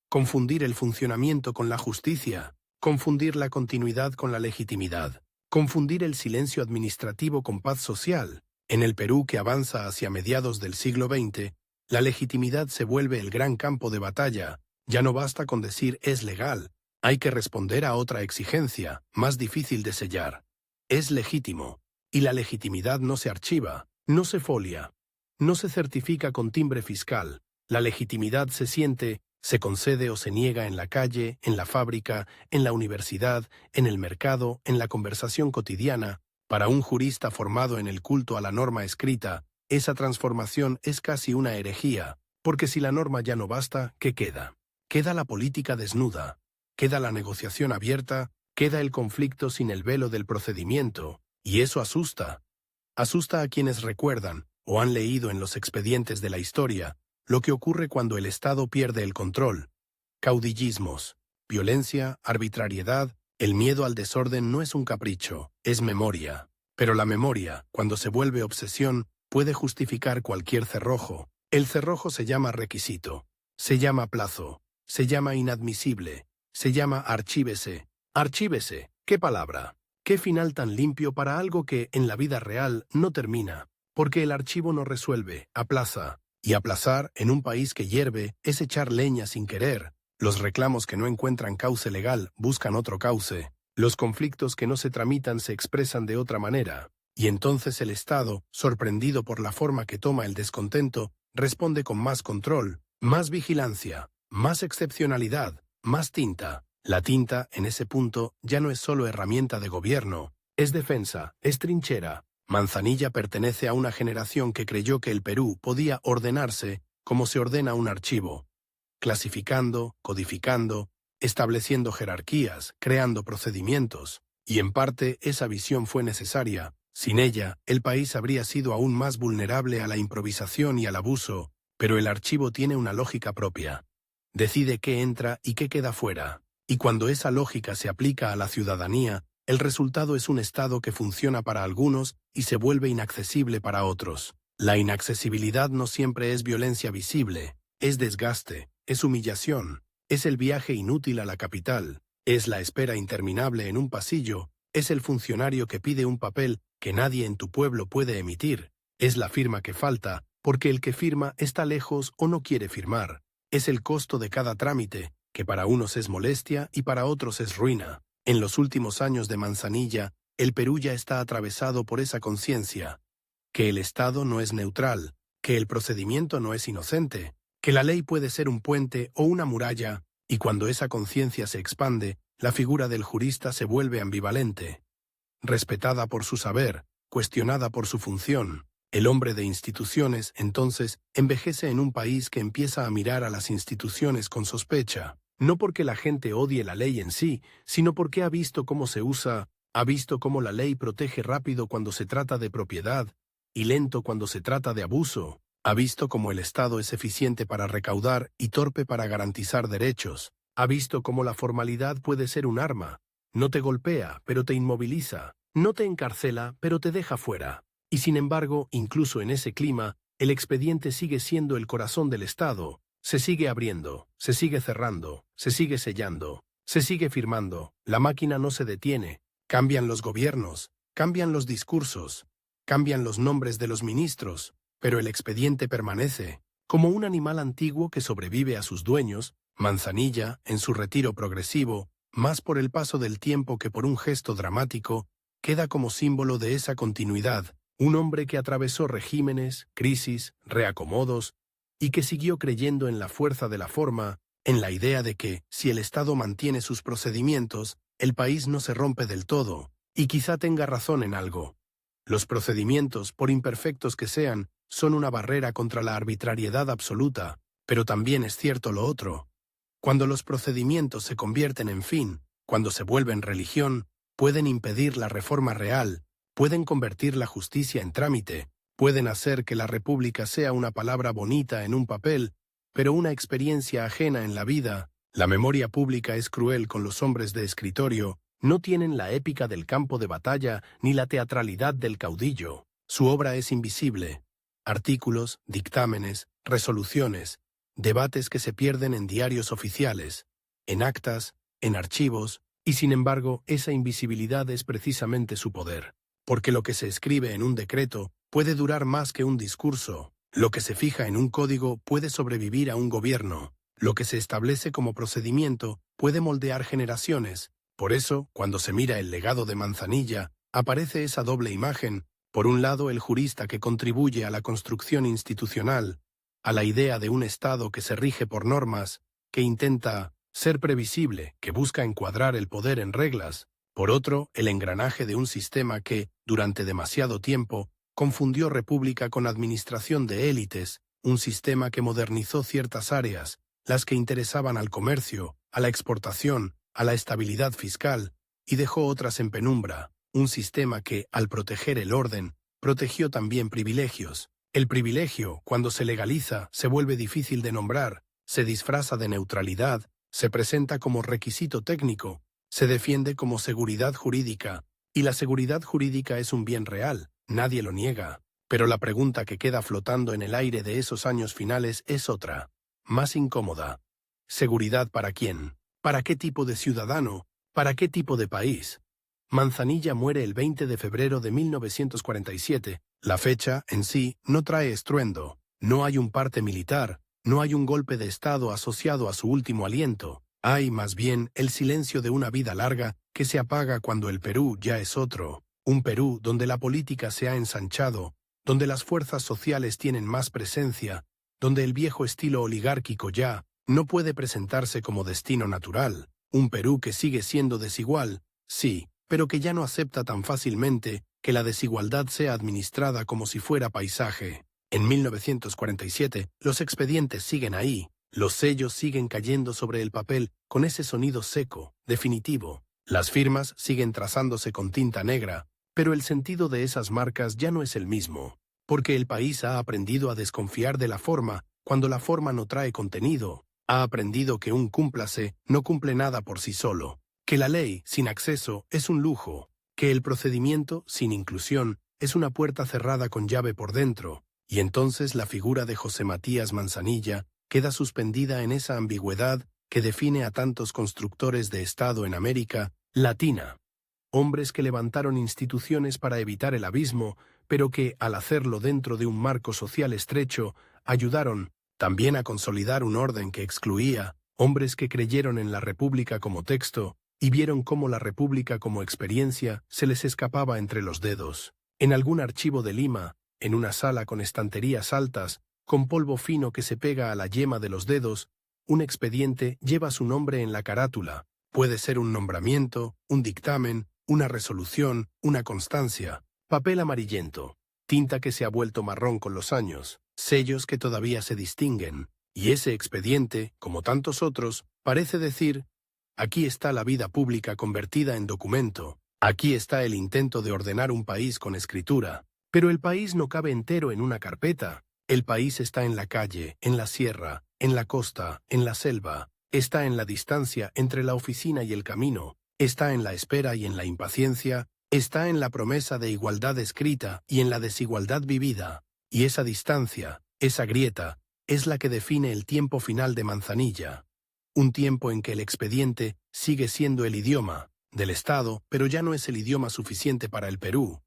confundir el funcionamiento con la justicia, confundir la continuidad con la legitimidad, confundir el silencio administrativo con paz social. En el Perú que avanza hacia mediados del siglo XX, la legitimidad se vuelve el gran campo de batalla. Ya no basta con decir es legal, hay que responder a otra exigencia, más difícil de sellar. Es legítimo, y la legitimidad no se archiva, no se folia, no se certifica con timbre fiscal. La legitimidad se siente, se concede o se niega en la calle, en la fábrica, en la universidad, en el mercado, en la conversación cotidiana. Para un jurista formado en el culto a la norma escrita, esa transformación es casi una herejía, porque si la norma ya no basta, ¿qué queda? Queda la política desnuda, queda la negociación abierta, queda el conflicto sin el velo del procedimiento, y eso asusta. Asusta a quienes recuerdan, o han leído en los expedientes de la historia, lo que ocurre cuando el Estado pierde el control. Caudillismos, violencia, arbitrariedad. El miedo al desorden no es un capricho, es memoria. Pero la memoria, cuando se vuelve obsesión, puede justificar cualquier cerrojo. El cerrojo se llama requisito, se llama plazo, se llama inadmisible, se llama archívese. Archívese, ¿qué palabra? Qué final tan limpio para algo que, en la vida real, no termina, porque el archivo no resuelve, aplaza. Y aplazar, en un país que hierve, es echar leña sin querer. Los reclamos que no encuentran cauce legal buscan otro cauce. Los conflictos que no se tramitan se expresan de otra manera. Y entonces el Estado, sorprendido por la forma que toma el descontento, responde con más control, más vigilancia, más excepcionalidad, más tinta. La tinta, en ese punto, ya no es solo herramienta de gobierno, es defensa, es trinchera. Manzanilla pertenece a una generación que creyó que el Perú podía ordenarse como se ordena un archivo, clasificando, codificando, estableciendo jerarquías, creando procedimientos, y en parte esa visión fue necesaria. Sin ella, el país habría sido aún más vulnerable a la improvisación y al abuso, pero el archivo tiene una lógica propia. Decide qué entra y qué queda fuera, y cuando esa lógica se aplica a la ciudadanía, el resultado es un Estado que funciona para algunos y se vuelve inaccesible para otros. La inaccesibilidad no siempre es violencia visible, es desgaste, es humillación, es el viaje inútil a la capital, es la espera interminable en un pasillo, es el funcionario que pide un papel que nadie en tu pueblo puede emitir, es la firma que falta, porque el que firma está lejos o no quiere firmar, es el costo de cada trámite, que para unos es molestia y para otros es ruina. En los últimos años de Manzanilla, el Perú ya está atravesado por esa conciencia, que el Estado no es neutral, que el procedimiento no es inocente, que la ley puede ser un puente o una muralla, y cuando esa conciencia se expande, la figura del jurista se vuelve ambivalente. Respetada por su saber, cuestionada por su función, el hombre de instituciones, entonces, envejece en un país que empieza a mirar a las instituciones con sospecha. No porque la gente odie la ley en sí, sino porque ha visto cómo se usa, ha visto cómo la ley protege rápido cuando se trata de propiedad y lento cuando se trata de abuso, ha visto cómo el Estado es eficiente para recaudar y torpe para garantizar derechos, ha visto cómo la formalidad puede ser un arma, no te golpea, pero te inmoviliza, no te encarcela, pero te deja fuera. Y sin embargo, incluso en ese clima, el expediente sigue siendo el corazón del Estado. Se sigue abriendo, se sigue cerrando, se sigue sellando, se sigue firmando, la máquina no se detiene, cambian los gobiernos, cambian los discursos, cambian los nombres de los ministros, pero el expediente permanece, como un animal antiguo que sobrevive a sus dueños. Manzanilla, en su retiro progresivo, más por el paso del tiempo que por un gesto dramático, queda como símbolo de esa continuidad, un hombre que atravesó regímenes, crisis, reacomodos, y que siguió creyendo en la fuerza de la forma, en la idea de que, si el Estado mantiene sus procedimientos, el país no se rompe del todo, y quizá tenga razón en algo. Los procedimientos, por imperfectos que sean, son una barrera contra la arbitrariedad absoluta, pero también es cierto lo otro. Cuando los procedimientos se convierten en fin, cuando se vuelven religión, pueden impedir la reforma real, pueden convertir la justicia en trámite, pueden hacer que la república sea una palabra bonita en un papel, pero una experiencia ajena en la vida. La memoria pública es cruel con los hombres de escritorio, no tienen la épica del campo de batalla ni la teatralidad del caudillo. Su obra es invisible. Artículos, dictámenes, resoluciones, debates que se pierden en diarios oficiales, en actas, en archivos, y sin embargo esa invisibilidad es precisamente su poder. Porque lo que se escribe en un decreto puede durar más que un discurso, lo que se fija en un código puede sobrevivir a un gobierno, lo que se establece como procedimiento puede moldear generaciones. Por eso, cuando se mira el legado de Manzanilla, aparece esa doble imagen, por un lado el jurista que contribuye a la construcción institucional, a la idea de un Estado que se rige por normas, que intenta ser previsible, que busca encuadrar el poder en reglas. Por otro, el engranaje de un sistema que, durante demasiado tiempo, confundió república con administración de élites, un sistema que modernizó ciertas áreas, las que interesaban al comercio, a la exportación, a la estabilidad fiscal, y dejó otras en penumbra, un sistema que, al proteger el orden, protegió también privilegios. El privilegio, cuando se legaliza, se vuelve difícil de nombrar, se disfraza de neutralidad, se presenta como requisito técnico, se defiende como seguridad jurídica, y la seguridad jurídica es un bien real, nadie lo niega. Pero la pregunta que queda flotando en el aire de esos años finales es otra, más incómoda. ¿Seguridad para quién? ¿Para qué tipo de ciudadano? ¿Para qué tipo de país? Manzanilla muere el 20 de febrero de 1947. La fecha, en sí, no trae estruendo. No hay un parte militar, no hay un golpe de Estado asociado a su último aliento. Hay, más bien, el silencio de una vida larga que se apaga cuando el Perú ya es otro. Un Perú donde la política se ha ensanchado, donde las fuerzas sociales tienen más presencia, donde el viejo estilo oligárquico ya no puede presentarse como destino natural. Un Perú que sigue siendo desigual, sí, pero que ya no acepta tan fácilmente que la desigualdad sea administrada como si fuera paisaje. En 1947, los expedientes siguen ahí, los sellos siguen cayendo sobre el papel con ese sonido seco, definitivo. Las firmas siguen trazándose con tinta negra, pero el sentido de esas marcas ya no es el mismo, porque el país ha aprendido a desconfiar de la forma cuando la forma no trae contenido, ha aprendido que un cúmplase no cumple nada por sí solo, que la ley sin acceso es un lujo, que el procedimiento sin inclusión es una puerta cerrada con llave por dentro, y entonces la figura de José Matías Manzanilla queda suspendida en esa ambigüedad que define a tantos constructores de Estado en América Latina. Hombres que levantaron instituciones para evitar el abismo, pero que, al hacerlo dentro de un marco social estrecho, ayudaron también a consolidar un orden que excluía, hombres que creyeron en la República como texto y vieron cómo la República como experiencia se les escapaba entre los dedos. En algún archivo de Lima, en una sala con estanterías altas, con polvo fino que se pega a la yema de los dedos, un expediente lleva su nombre en la carátula. Puede ser un nombramiento, un dictamen, una resolución, una constancia, papel amarillento, tinta que se ha vuelto marrón con los años, sellos que todavía se distinguen, y ese expediente, como tantos otros, parece decir: aquí está la vida pública convertida en documento, aquí está el intento de ordenar un país con escritura. Pero el país no cabe entero en una carpeta. El país está en la calle, en la sierra, en la costa, en la selva, está en la distancia entre la oficina y el camino, está en la espera y en la impaciencia, está en la promesa de igualdad escrita y en la desigualdad vivida. Y esa distancia, esa grieta, es la que define el tiempo final de Manzanilla. Un tiempo en que el expediente sigue siendo el idioma del Estado, pero ya no es el idioma suficiente para el Perú.